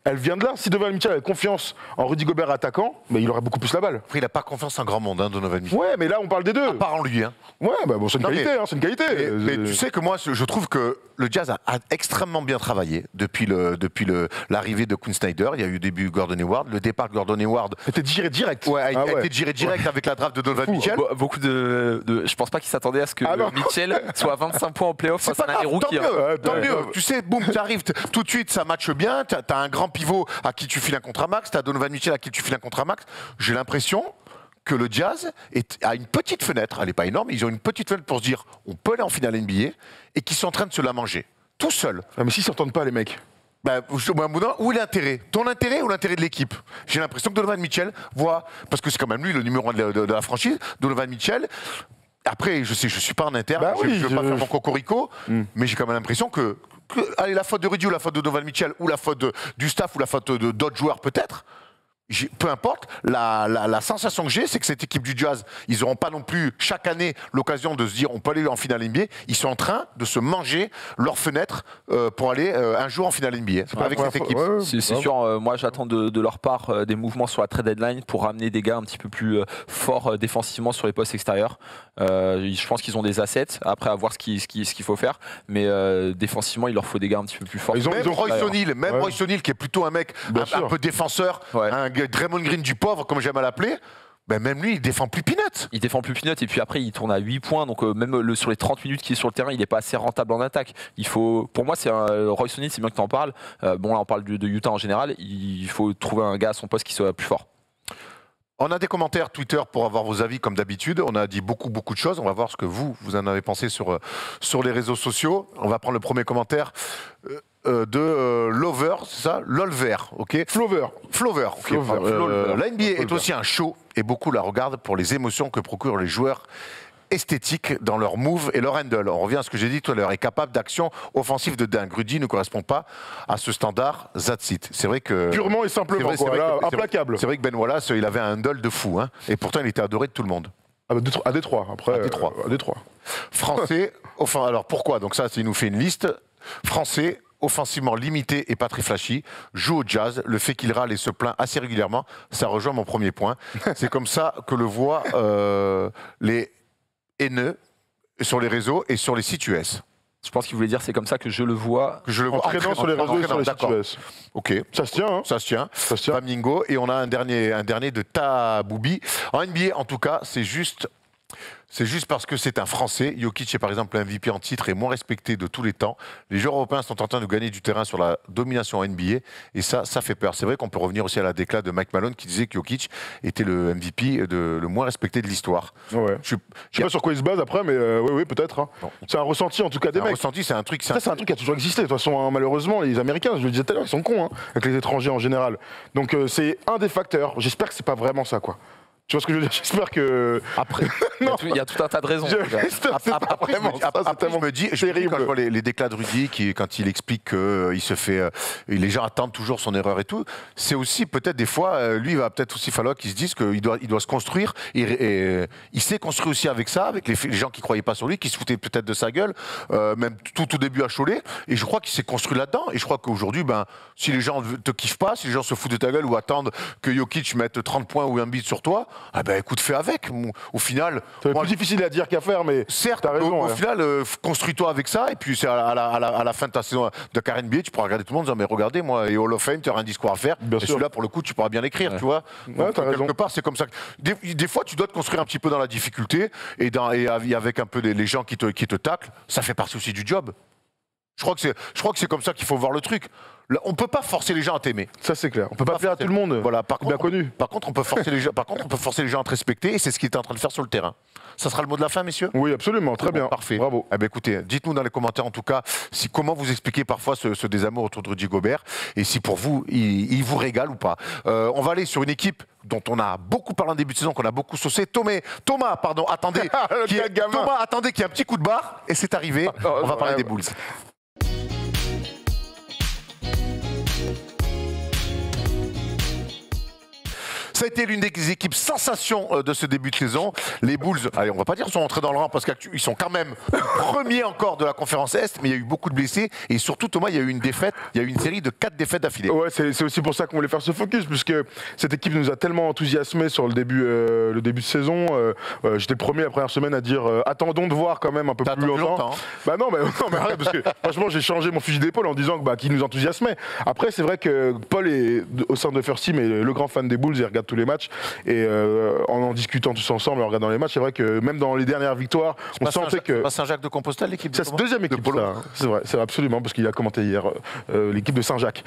Elle vient de là. Si Donovan Mitchell avait confiance en Rudy Gobert attaquant, mais il aurait beaucoup plus la balle. Après, il n'a pas confiance en grand monde, Donovan Mitchell. Ouais, mais là, on parle des deux. À part en lui. Ouais, c'est une qualité. C'est une qualité. Mais tu sais que moi, je trouve que le Jazz a extrêmement bien travaillé depuis l'arrivée de Quinn Snyder. Il y a eu au début Gordon Hayward. Le départ de Gordon Hayward était géré direct. Ouais, a été géré direct avec la draft de Donovan Mitchell. Beaucoup je pense pas qu'ils s'attendaient à ce que Mitchell soit à 25 points en playoff face à un rookie. Tant mieux. Tu sais, boum, tu arrives tout de suite, ça matche bien. Tu as un grand pivot à qui tu files un contrat max. Tu as Donovan Mitchell à qui tu files un contrat max. J'ai l'impression que le Jazz a une petite fenêtre, elle n'est pas énorme, ils ont une petite fenêtre pour se dire on peut aller en finale NBA et qu'ils sont en train de se la manger, tout seuls. Ah, mais s'ils s'entendent pas les mecs. Où est l'intérêt? Ton intérêt ou l'intérêt de l'équipe? J'ai l'impression que Donovan Mitchell voit, parce que c'est quand même lui le numéro 1 de la franchise, Donovan Mitchell. Après, je sais, je suis pas en interne, je ne veux pas faire mon cocorico, mais j'ai quand même l'impression que allez, la faute de Rudy ou la faute de Donovan Mitchell ou la faute du staff ou la faute d'autres joueurs peut-être. Peu importe, la sensation que j'ai, c'est que cette équipe du Jazz, ils n'auront pas non plus chaque année l'occasion de se dire on peut aller en finale NBA. Ils sont en train de se manger leur fenêtre pour aller un jour en finale NBA. C'est pas avec cette équipe. C'est sûr, moi j'attends de leur part des mouvements sur la trade deadline pour ramener des gars un petit peu plus forts défensivement sur les postes extérieurs. Je pense qu'ils ont des assets, après à voir ce qu'il faut faire, mais défensivement il leur faut des gars un petit peu plus forts. Même Royce O'Neal, qui est plutôt un mec un peu défenseur, un Draymond Green du pauvre, comme j'aime à l'appeler, ben même lui, il défend plus peanut. Il défend plus peanut et puis après, il tourne à 8 points. Donc même sur les 30 minutes qu'il est sur le terrain, il n'est pas assez rentable en attaque. Pour moi, c'est Royce O'Neal, c'est bien que tu en parles. Bon, là, on parle de Utah en général. Il faut trouver un gars à son poste qui soit plus fort. On a des commentaires Twitter pour avoir vos avis comme d'habitude. On a dit beaucoup de choses. On va voir ce que vous en avez pensé sur les réseaux sociaux. On va prendre le premier commentaire de Lover, c'est ça? Lolver, ok? Flover. Okay. La NBA est aussi un show et beaucoup la regardent pour les émotions que procurent les joueurs esthétiques dans leur move et leur handle. On revient à ce que j'ai dit tout à l'heure. Est capable d'actions offensives de dingue. Rudy ne correspond pas à ce standard. That's it. C'est vrai que purement et simplement, implacable. C'est vrai que Ben Wallace, il avait un handle de fou, hein, et pourtant il était adoré de tout le monde. À Détroit, après. À Détroit. Français. Enfin, alors pourquoi? Donc ça, il nous fait une liste. Français. Offensivement limité et pas très flashy, joue au Jazz. Le fait qu'il râle et se plaint assez régulièrement, ça rejoint mon premier point. C'est comme ça que le voient les haineux sur les réseaux et sur les sites US. Je pense qu'il voulait dire c'est comme ça que je le vois. Que je le vois entraînant sur les réseaux et sur les sites US. Ok. Ça se tient, hein. Ça se tient. Flamingo. Et on a un dernier de Taboubi. En NBA, en tout cas, c'est juste parce que c'est un Français. Jokic est par exemple un MVP en titre et moins respecté de tous les temps. Les joueurs européens sont en train de gagner du terrain sur la domination en NBA et ça fait peur. C'est vrai qu'on peut revenir aussi à la déclat de Mike Malone qui disait que Jokic était le MVP le moins respecté de l'histoire. Ouais. Je sais pas sur quoi il se base après, mais oui, peut-être. Hein. C'est un ressenti en tout cas des mecs. Un ressenti, c'est un truc. C'est un truc qui a toujours existé. De toute façon, hein, malheureusement, les Américains, je le disais tout à l'heure, ils sont cons, hein, avec les étrangers en général. Donc c'est un des facteurs. J'espère que c'est pas vraiment ça, quoi. Tu vois ce que je veux dire? J'espère que. Après, il y a tout un tas de raisons. Après, je me dis, quand je vois les déclats de Rudy, quand il explique qu'il se fait. Les gens attendent toujours son erreur et tout, c'est aussi peut-être des fois, lui, il va peut-être aussi falloir qu'il se dise qu'il doit se construire. Et il s'est construit aussi avec ça, avec les gens qui ne croyaient pas sur lui, qui se foutaient peut-être de sa gueule, même tout au début à Cholet. Et je crois qu'il s'est construit là-dedans. Et je crois qu'aujourd'hui, si les gens ne te kiffent pas, si les gens se foutent de ta gueule ou attendent que Jokic mette 30 points ou un beat sur toi, ah ben écoute, fais avec. Au final, c'est plus difficile à dire qu'à faire, mais certes, t'as raison. Au final, construis-toi avec ça, et puis c'est à la fin de ta saison de carrière NBA, tu pourras regarder tout le monde en disant mais regardez, moi, et Hall of Fame, tu auras un discours à faire. Bien et celui-là, pour le coup, tu pourras bien l'écrire, tu vois. Donc, quelque part, c'est comme ça. Des fois, tu dois te construire un petit peu dans la difficulté et avec un peu les gens qui te taclent. Ça fait partie aussi du job. Je crois que c'est comme ça qu'il faut voir le truc. On peut pas forcer les gens à t'aimer. Ça c'est clair. On peut pas plaire à tout le monde. Voilà. Bien connu. Par contre, on peut forcer les gens à te respecter et c'est ce qu'il est en train de faire sur le terrain. Ça sera le mot de la fin, messieurs? Oui, absolument. Très bien. Parfait. Bravo. Eh bien, écoutez, dites-nous dans les commentaires en tout cas comment vous expliquez parfois ce désamour autour de Rudy Gobert et si pour vous il vous régale ou pas. On va aller sur une équipe dont on a beaucoup parlé en début de saison, qu'on a beaucoup saucé. Thomas, attendez, qui a un petit coup de barre et c'est arrivé. On va parler des Bulls. Ça a été l'une des équipes sensations de ce début de saison. Les Bulls, allez, on va pas dire qu'ils sont entrés dans le rang parce qu'ils sont quand même premiers encore de la conférence Est, mais il y a eu beaucoup de blessés et surtout Thomas, il y a eu une défaite, il y a eu une série de 4 défaites d'affilée. Ouais, c'est aussi pour ça qu'on voulait faire ce focus, puisque cette équipe nous a tellement enthousiasmés sur le début de saison. J'étais le premier la première semaine à dire attendons de voir quand même un peu plus longtemps. Hein. Non, mais arrête, parce que franchement j'ai changé mon fusil d'épaule en disant qu'il nous enthousiasmait. Après c'est vrai que Paul est au sein de First Team et le grand fan des Bulls et regarde tous les matchs. Et en discutant tous ensemble, en regardant les matchs, c'est vrai que même dans les dernières victoires, on sentait que... C'est pas Saint-Jacques-de-Compostelle, l'équipe de... C'est la deuxième équipe, ça. C'est vrai, c'est absolument, parce qu'il a commenté hier l'équipe de Saint-Jacques.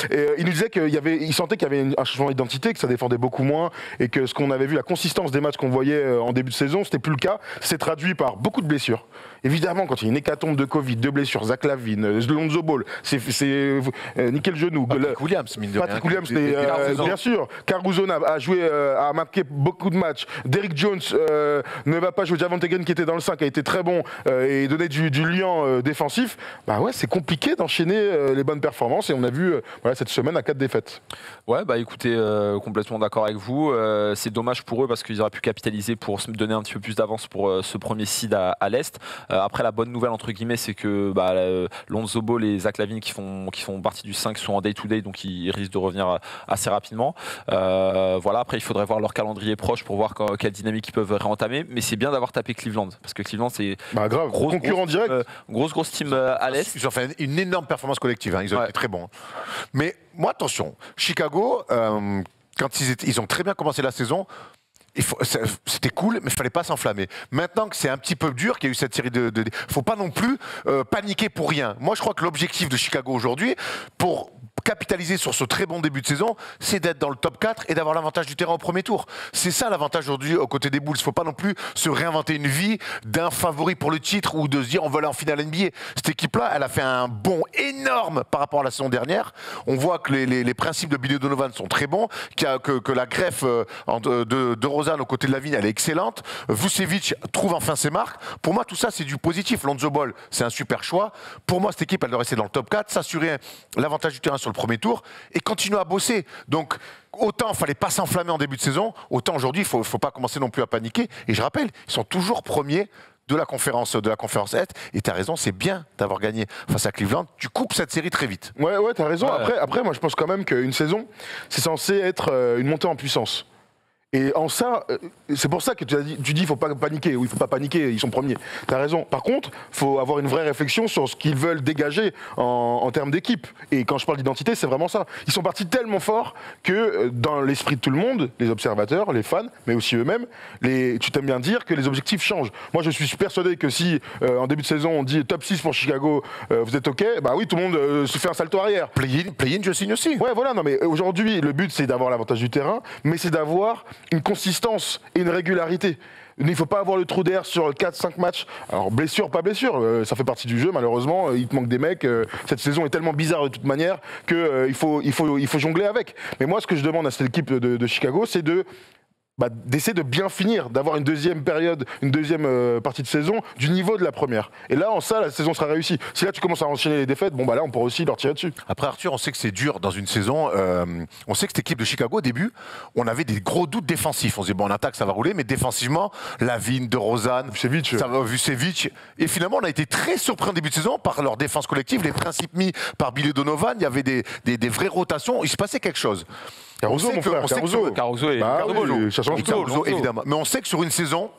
Et il nous disait qu'il sentait qu'il y avait un changement d'identité, que ça défendait beaucoup moins, et que ce qu'on avait vu, la consistance des matchs qu'on voyait en début de saison, c'était plus le cas. C'est traduit par beaucoup de blessures. Évidemment, quand il y a une hécatombe de Covid, de blessures, Zach Lavine, Lonzo Ball, c'est nickel genou. Patrick Williams, mine de rien. Patrick Williams, bien sûr. Caruso a joué, a marqué beaucoup de matchs. Derrick Jones ne va pas jouer. Javonte Green, qui était dans le 5, a été très bon et donné du lien défensif. Bah ouais, c'est compliqué d'enchaîner les bonnes performances et on a vu cette semaine à 4 défaites. Ouais, bah écoutez, complètement d'accord avec vous. C'est dommage pour eux parce qu'ils auraient pu capitaliser pour se donner un petit peu plus d'avance pour ce premier seed à l'Est. Après, la bonne nouvelle, entre guillemets, c'est que Lonzo Ball et Zach Lavine qui font partie du 5 sont en day-to-day, donc ils risquent de revenir assez rapidement. Voilà, après, il faudrait voir leur calendrier proche pour voir quelle dynamique ils peuvent réentamer. Mais c'est bien d'avoir tapé Cleveland, parce que Cleveland, c'est concurrent direct. Grosse team à l'Est. Ils ont fait une énorme performance collective, hein. Ils ont été très bons. Mais moi, attention, Chicago, quand ils ont très bien commencé la saison, c'était cool, mais il ne fallait pas s'enflammer. Maintenant que c'est un petit peu dur, qu'il y a eu cette série il ne faut pas non plus paniquer pour rien. Moi, je crois que l'objectif de Chicago aujourd'hui, pour capitaliser sur ce très bon début de saison, c'est d'être dans le top 4 et d'avoir l'avantage du terrain au premier tour. C'est ça l'avantage aujourd'hui aux côtés des Bulls. Il ne faut pas non plus se réinventer une vie d'un favori pour le titre ou de se dire on va aller en finale NBA. Cette équipe-là, elle a fait un bond énorme par rapport à la saison dernière. On voit que les principes de Billy Donovan sont très bons, que la greffe de Rosanne aux côtés de Lavine, elle est excellente. Vucevic trouve enfin ses marques. Pour moi, tout ça, c'est du positif. Lonzo Ball, c'est un super choix. Pour moi, cette équipe, elle doit rester dans le top 4, s'assurer l'avantage du terrain sur le premier tour et continuer à bosser. Donc, autant il ne fallait pas s'enflammer en début de saison, autant aujourd'hui, il ne faut pas commencer non plus à paniquer. Et je rappelle, ils sont toujours premiers de la conférence Est. Et tu as raison, c'est bien d'avoir gagné face à Cleveland. Tu coupes cette série très vite. Ouais, tu as raison. Après, moi, je pense quand même qu'une saison, c'est censé être une montée en puissance. Et en ça, c'est pour ça que tu dis il ne faut pas paniquer. Oui, il ne faut pas paniquer, ils sont premiers. Tu as raison. Par contre, il faut avoir une vraie réflexion sur ce qu'ils veulent dégager en termes d'équipe. Et quand je parle d'identité, c'est vraiment ça. Ils sont partis tellement fort que dans l'esprit de tout le monde, les observateurs, les fans, mais aussi eux-mêmes, tu t'aimes bien dire que les objectifs changent. Moi, je suis persuadé que si en début de saison, on dit top 6 pour Chicago, vous êtes OK, bah oui, tout le monde se fait un salto arrière. Play-in, je signe aussi. Ouais, voilà. Non, mais aujourd'hui, le but, c'est d'avoir l'avantage du terrain, mais c'est d'avoir une consistance et une régularité. Il ne faut pas avoir le trou d'air sur 4-5 matchs. Alors blessure, pas blessure, ça fait partie du jeu malheureusement, il te manque des mecs, cette saison est tellement bizarre de toute manière qu'il faut jongler avec. Mais moi ce que je demande à cette équipe de Chicago, c'est d'essayer de bien finir, d'avoir une deuxième période, une deuxième partie de saison du niveau de la première. Et là, en ça, la saison sera réussie. Si là, tu commences à enchaîner les défaites, là, on pourra aussi leur tirer dessus. Après, Arthur, on sait que c'est dur dans une saison. On sait que cette équipe de Chicago, au début, on avait des gros doutes défensifs. On se disait, en attaque, ça va rouler, mais défensivement, Lavine, DeRozan, Vucevic. Et finalement, on a été très surpris en début de saison par leur défense collective, les principes mis par Billy Donovan. Il y avait des vraies rotations. Il se passait quelque chose. Caruso, mon frère, Caruso, évidemment. Mais on sait que sur une saison,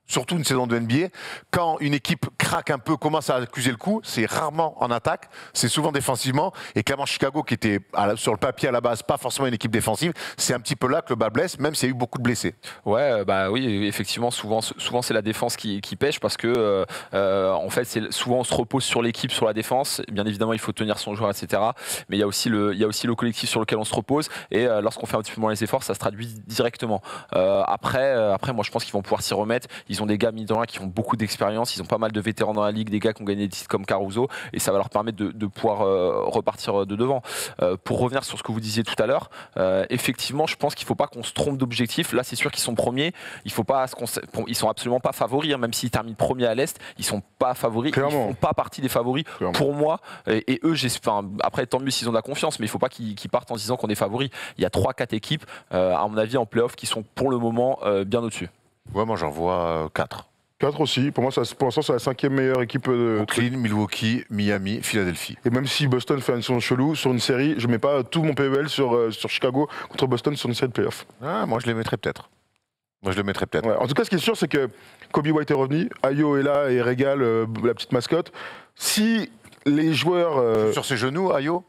surtout une saison de NBA, quand une équipe craque un peu, commence à accuser le coup, c'est rarement en attaque, c'est souvent défensivement. Et clairement, Chicago, qui était sur le papier à la base, pas forcément une équipe défensive, c'est un petit peu là que le bas blesse, même s'il y a eu beaucoup de blessés. Ouais, oui, effectivement, souvent c'est la défense qui pêche parce que en fait, souvent on se repose sur l'équipe, sur la défense. Bien évidemment, il faut tenir son joueur, etc. Mais il y a aussi le collectif sur lequel on se repose. Et lorsqu'on fait un petit peu moins les efforts, ça se traduit directement. Après, moi, je pense qu'ils vont pouvoir s'y remettre. Ils ont des gars mis dans qui ont beaucoup d'expérience, ils ont pas mal de vétérans dans la ligue, des gars qui ont gagné des titres comme Caruso, et ça va leur permettre de pouvoir repartir de devant. Pour revenir sur ce que vous disiez tout à l'heure, effectivement, je pense qu'il ne faut pas qu'on se trompe d'objectif. Là, c'est sûr qu'ils sont premiers, ils sont absolument pas favoris, hein, même s'ils terminent premiers à l'Est, ils sont pas favoris, ils font pas partie des favoris pour moi. Et eux, après, tant mieux s'ils ont de la confiance, mais il ne faut pas qu'ils partent en se disant qu'on est favoris. Il y a 3-4 équipes, à mon avis, en play-off qui sont pour le moment bien au-dessus. Ouais, moi j'en vois 4. 4 aussi. Pour moi, pour l'instant, c'est la 5e meilleure équipe de Brooklyn, Milwaukee, Miami, Philadelphie. Et même si Boston fait une saison chelou sur une série, je ne mets pas tout mon PEL sur Chicago contre Boston sur une série de playoffs. Moi, je les mettrais peut-être. Ouais. En tout cas, ce qui est sûr, c'est que Kobe White est revenu, Ayo est là et régale la petite mascotte. Si les joueurs... Sur ses genoux, Ayo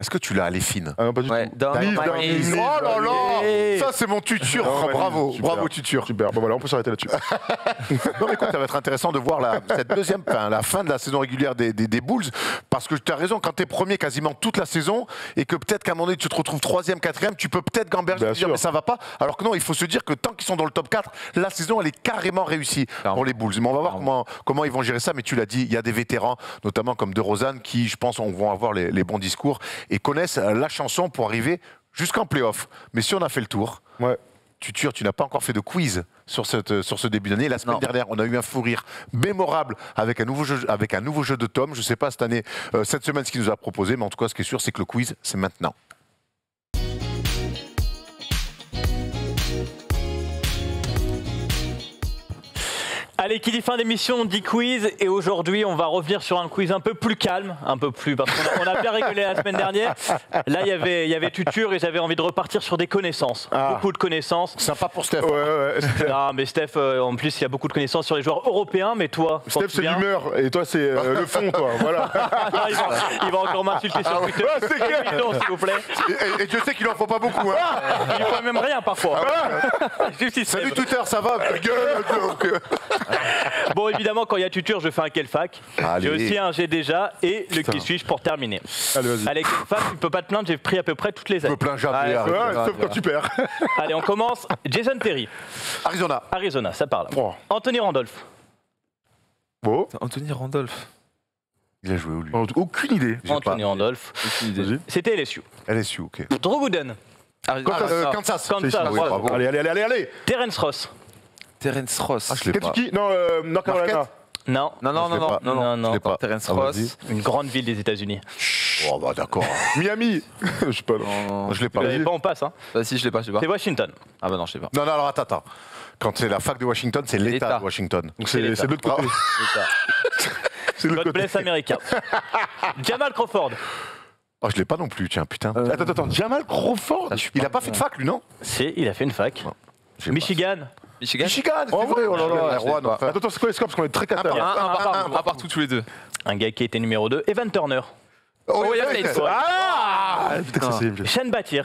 Est-ce que tu l'as, elle est fine? Ah non, pas du tout. Dans Dynamite. Oh là là, ça c'est mon tuture. Non, vas-y, Bravo, super. bravo tuture. Super, bon voilà, on peut s'arrêter là-dessus. Non mais écoute, ça va être intéressant de voir cette deuxième, la fin de la saison régulière des Bulls, parce que tu as raison, quand tu es premier quasiment toute la saison, et que peut-être qu'à un moment donné tu te retrouves 3e, 4e, tu peux peut-être gamberger et te dire mais ça va pas, alors que non, il faut se dire que tant qu'ils sont dans le top 4, la saison elle est carrément réussie pour les Bulls. Mais on va voir comment ils vont gérer ça, mais tu l'as dit, il y a des vétérans, notamment comme DeRozan, qui je pense vont avoir les bons discours et connaissent la chanson pour arriver jusqu'en play-off. Mais si on a fait le tour, tu n'as pas encore fait de quiz sur ce début d'année. La semaine dernière, on a eu un fou rire mémorable avec un nouveau jeu de Tom. Je ne sais pas cette année, cette semaine, ce qu'il nous a proposé, mais en tout cas, ce qui est sûr, c'est que le quiz, c'est maintenant. Allez, qui dit fin d'émission dit quiz, et aujourd'hui on va revenir sur un quiz un peu plus calme, parce qu'on a bien rigolé la semaine dernière. Là il y avait tuture et j'avais envie de repartir sur des connaissances, beaucoup de connaissances. Sympa pour Steph. Ah, mais Steph, en plus il y a beaucoup de connaissances sur les joueurs européens, mais toi, Steph c'est l'humeur et toi c'est le fond, toi. Voilà. il va encore m'insulter sur Twitter. C'est clair. S'il vous plaît. Et Dieu sait qu'il en faut pas beaucoup. Hein. Il faut même rien parfois. Salut Twitter, ça va? Bon, évidemment, quand il y a tuture, je fais un quel fac. J'ai aussi un j'ai déjà et le qui suis-je pour terminer. Allez, vas-y. Allez, quel fac, tu peux pas te plaindre, j'ai pris à peu près toutes les Je années. me plains jamais. Sauf quand tu perds. Allez, on commence. Jason Terry. Arizona, ça parle. Oh. Anthony Randolph. Bon. Anthony Randolph. Il a joué où lui? Aucune idée. Anthony Randolph. C'était LSU. LSU, ok. Drew Gooden. Kansas. Bravo. Allez. Terence Ross. Terence Ross. Je l'ai pas. Kentucky. Non, North Carolina. Non. Non. Je l'ai pas. Terence Ah, Ross. vas-y. Une grande ville des États-Unis. Oh bah d'accord. Miami. Je sais pas. Non. Je l'ai pas. Vous l'avez pas, on passe. Hein. Bah si, je l'ai pas. C'est Washington. Ah bah non, je sais pas. Non, alors attends. Quand c'est la fac de Washington, c'est l'État de Washington. Donc c'est de l'autre côté. C'est de l'autre God côté. bless américain. Jamal Crawford. Oh, je l'ai pas non plus, tiens, putain. Attends. Jamal Crawford. Il a pas fait de fac, lui, non? Si, il a fait une fac. J'ai Michigan. Michigan. Michigan, c'est Oh, vrai, oh là là, je l'ai Erwan, pas. enfin. Attends, c'est quoi les scores? Parce qu'on est très catard. Un partout tous les deux. Un gars qui était numéro 2. Evan Turner. Oh, il y a ouais, Blades. Ah putain, que ça c'est. Shane Battier.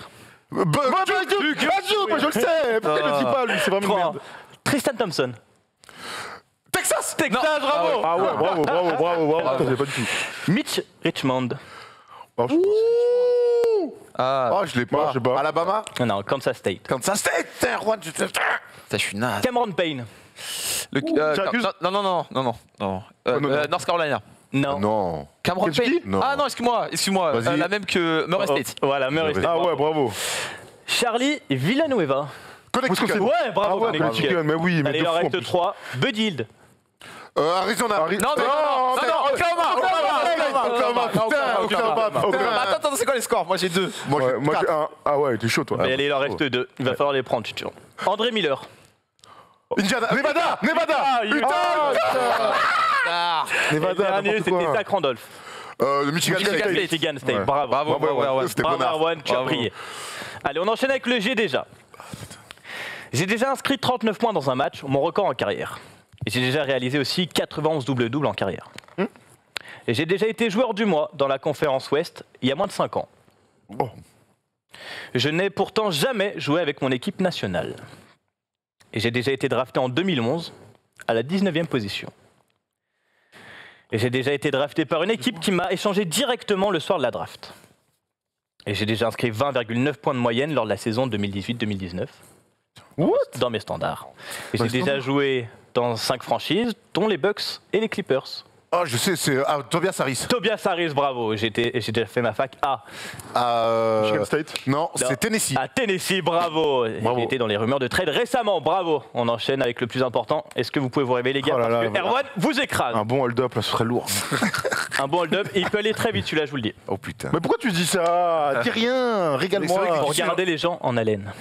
Je le sais. Pourquoi il le dit pas, lui? C'est vraiment une 3. merde. Tristan Thompson. Texas. Bravo. Ah ouais, bravo. Attends, j'ai pas du tout. Mitch Richmond. Oh, Oh, je l'ai pas. je sais pas. Alabama. Non, Kansas State. Kansas State. Putain, Erwan, Je suis naze. Cameron Payne. Syracuse. Non. North Carolina. Non. Non. Cameron Kentucky Payne. Non. Ah non, excuse-moi. Vas-y. La même que Murray State. Voilà, Murray State. Ah ouais, bravo. Charlie Villanueva. Connecticut. Ouais, bravo. Ah ouais, Connecticut. Connecticut, mais oui, mais Allez, de il en fou, en reste plus. 3. Buddy Hield. Arizona. Non, Attends, c'est quoi les scores? Moi j'ai 2. Moi, Ouais, j'ai moi, j'ai quatre. un. Ah ouais, t'es chaud, toi. Allez, il en reste 2. Il va falloir les prendre, tu vois. André Miller. Indiana. Nevada. Nevada, Dernier, n'importe c'était quoi. Zach Randolph. Michigan State. Michigan State. Ouais. Bravo. C'était Bravo, bonnard. Erwan, tu as brillé. Allez, on enchaîne avec le G déjà. J'ai déjà inscrit 39 points dans un match, mon record en carrière. Et j'ai déjà réalisé aussi 91 double-double en carrière. Et j'ai déjà été joueur du mois dans la conférence Ouest il y a moins de 5 ans. Je n'ai pourtant jamais joué avec mon équipe nationale. Et j'ai déjà été drafté en 2011 à la 19e position. Et j'ai déjà été drafté par une équipe qui m'a échangé directement le soir de la draft. Et j'ai déjà inscrit 20,9 points de moyenne lors de la saison 2018-2019. Dans mes standards. Et j'ai déjà joué dans 5 franchises, dont les Bucks et les Clippers. Oh, je sais, c'est Tobias Harris. Tobias Harris, bravo. J'ai déjà fait ma fac à Michigan State. Non, c'est Tennessee. À Tennessee, bravo. J'ai été dans les rumeurs de trade récemment, bravo. On enchaîne avec le plus important. Est-ce que vous pouvez vous réveiller, les gars? Oh là Parce là, que Erwan vous écrase. Un bon hold-up, là, ce serait lourd. Un bon hold-up. Il peut aller très vite, celui-là, je vous le dis. Oh putain. Mais pourquoi tu dis ça? Dis rien, régale-moi. Pour garder les gens en haleine.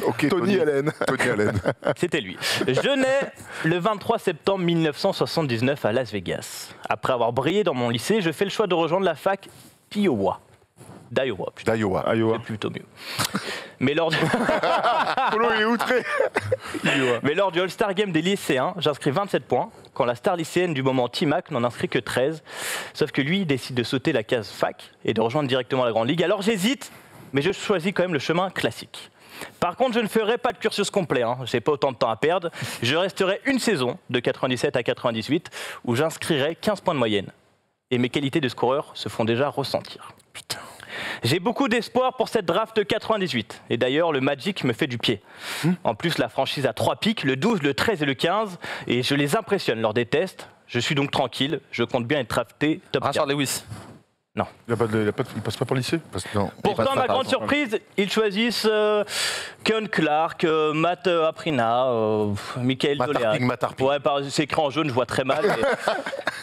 Ok, Tony Allen. Tony Allen. C'était lui. Je nais le 23 septembre 1979 à Las Vegas. Après avoir brillé dans mon lycée, je fais le choix de rejoindre la fac Iowa D'Iowa. D'Iowa. C'est plutôt mieux. Mais lors du... Polo, il est outré. Mais lors du All-Star Game des lycéens, j'inscris 27 points, quand la star lycéenne du moment T-Mac n'en inscrit que 13. Sauf que lui, il décide de sauter la case fac et de rejoindre directement la Grande Ligue. Alors j'hésite, mais je choisis quand même le chemin classique. Par contre, je ne ferai pas de cursus complet, hein. Je n'ai pas autant de temps à perdre. Je resterai une saison, de 97 à 98, où j'inscrirai 15 points de moyenne. Et mes qualités de scoreur se font déjà ressentir. Putain. J'ai beaucoup d'espoir pour cette draft de 98. Et d'ailleurs, le Magic me fait du pied. En plus, la franchise a 3 pics, le 12, le 13 et le 15. Et je les impressionne lors des tests. Je suis donc tranquille. Je compte bien être drafté top 4. Richard Lewis. Non. Il passe pas par le lycée. Non. Pourtant, ma grande surprise, ils choisissent Keon Clark, Matt Aprina, Michael Doléac. Matt Arping. Ouais, c'est écrit en jaune, je vois très mal.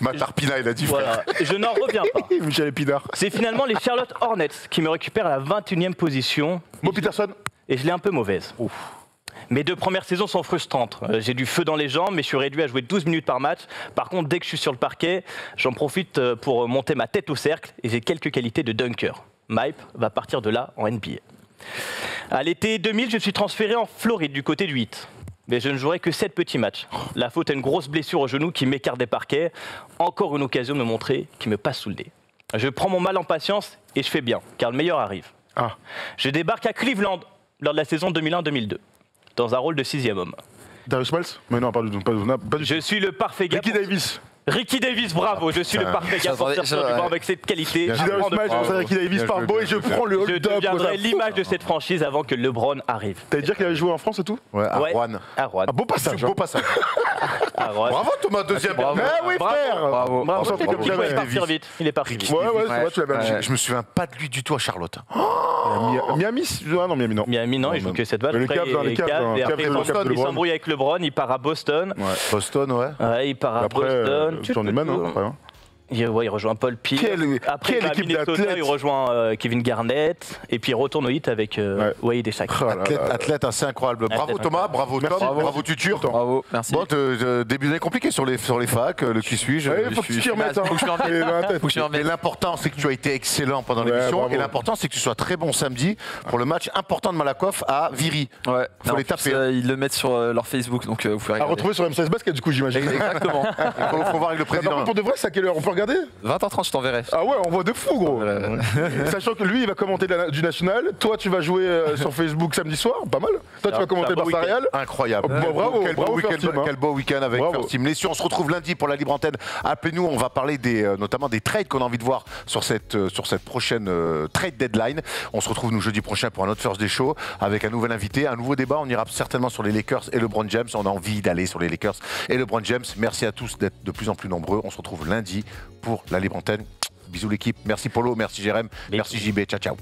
Matt Arpina, il a dit frère. Voilà. Je n'en reviens pas. Michel Épinard. C'est finalement les Charlotte Hornets qui me récupèrent à la 21e position. Mo Peterson. Et je l'ai un peu mauvaise. Ouf. Mes 2 premières saisons sont frustrantes. J'ai du feu dans les jambes, mais je suis réduit à jouer 12 minutes par match. Par contre, dès que je suis sur le parquet, j'en profite pour monter ma tête au cercle et j'ai quelques qualités de dunker. Mype va partir de là en NBA. À l'été 2000, je suis transféré en Floride du côté du 8. Mais je ne jouerai que 7 petits matchs. La faute à une grosse blessure au genou qui m'écarte des parquets. Encore une occasion de me montrer qui me passe sous le nez. Je prends mon mal en patience et je fais bien, car le meilleur arrive. Je débarque à Cleveland lors de la saison 2001-2002. Dans un rôle de 6e homme. Darius Miles? Mais non, pas du tout. Je suis le parfait gars. Ricky Davis, bravo, je suis le parfait gars pour sortir du banc avec cette qualité. Darius Miles, je pense à Ricky Davis par beau et je prends le hold-up. Je deviendrai l'image de cette franchise avant que LeBron arrive. T'allais dire qu'il avait joué en France et tout? Ouais, à Rouen. À Rouen. Beau passage. Beau passage. Bravo Thomas, deuxième. Mais oui, frère. Bravo. Il est parti vite. Il est parti vite. Ouais, c'est vrai, tu l'avais dit. Je me souviens pas de lui du tout à Charlotte. Miami? Non, Miami, non. Miami, non, il joue que cette balle. Les Cavs, Et après, il s'embrouille avec LeBron, il part à Boston. Boston, ouais. Ouais, il part à Boston. Journeyman, hein. Il rejoint Paul Pierce. Après, quelle équipe Minnesota, d'athlètes. il rejoint Kevin Garnett. Et puis il retourne au hit avec Wade et Shaq. Athlète assez incroyable. Bravo Thomas, bravo Tom, bravo Tutur. Bravo, merci. Bon, début d'année compliqué sur les facs, le qui suis-je. Il faut que tu t'y remettes. Mais l'important, c'est que tu as été excellent pendant l'émission. Et l'important, c'est que tu sois très bon samedi pour le match important de Malakoff à Viry. Ouais. Faut les taper. Ils le mettent sur leur Facebook, donc vous pouvez regarder. À retrouver sur M16 Basket, du coup, j'imagine. Exactement. Il faut voir avec le président. Pour de vrai, c'est à quelle heure on peut regarder? 20h30, je t'enverrai. Ah ouais, on voit de fou, gros. Sachant que lui, il va commenter du National. Toi, tu vas jouer sur Facebook samedi soir. Pas mal. Toi, tu vas commenter Barça Real. Incroyable. Bravo, quel beau week-end avec First Team. Les on se retrouve lundi pour la libre antenne. Appelez-nous, on va parler notamment des trades qu'on a envie de voir sur cette prochaine trade deadline. On se retrouve nous jeudi prochain pour un autre First Day Show avec un nouvel invité, un nouveau débat. On ira certainement sur les Lakers et LeBron James. On a envie d'aller sur les Lakers et LeBron James. Merci à tous d'être de plus en plus nombreux. On se retrouve lundi pour la libre antenne. Bisous l'équipe. Merci Polo, merci Jérém, merci JB. Ciao, ciao.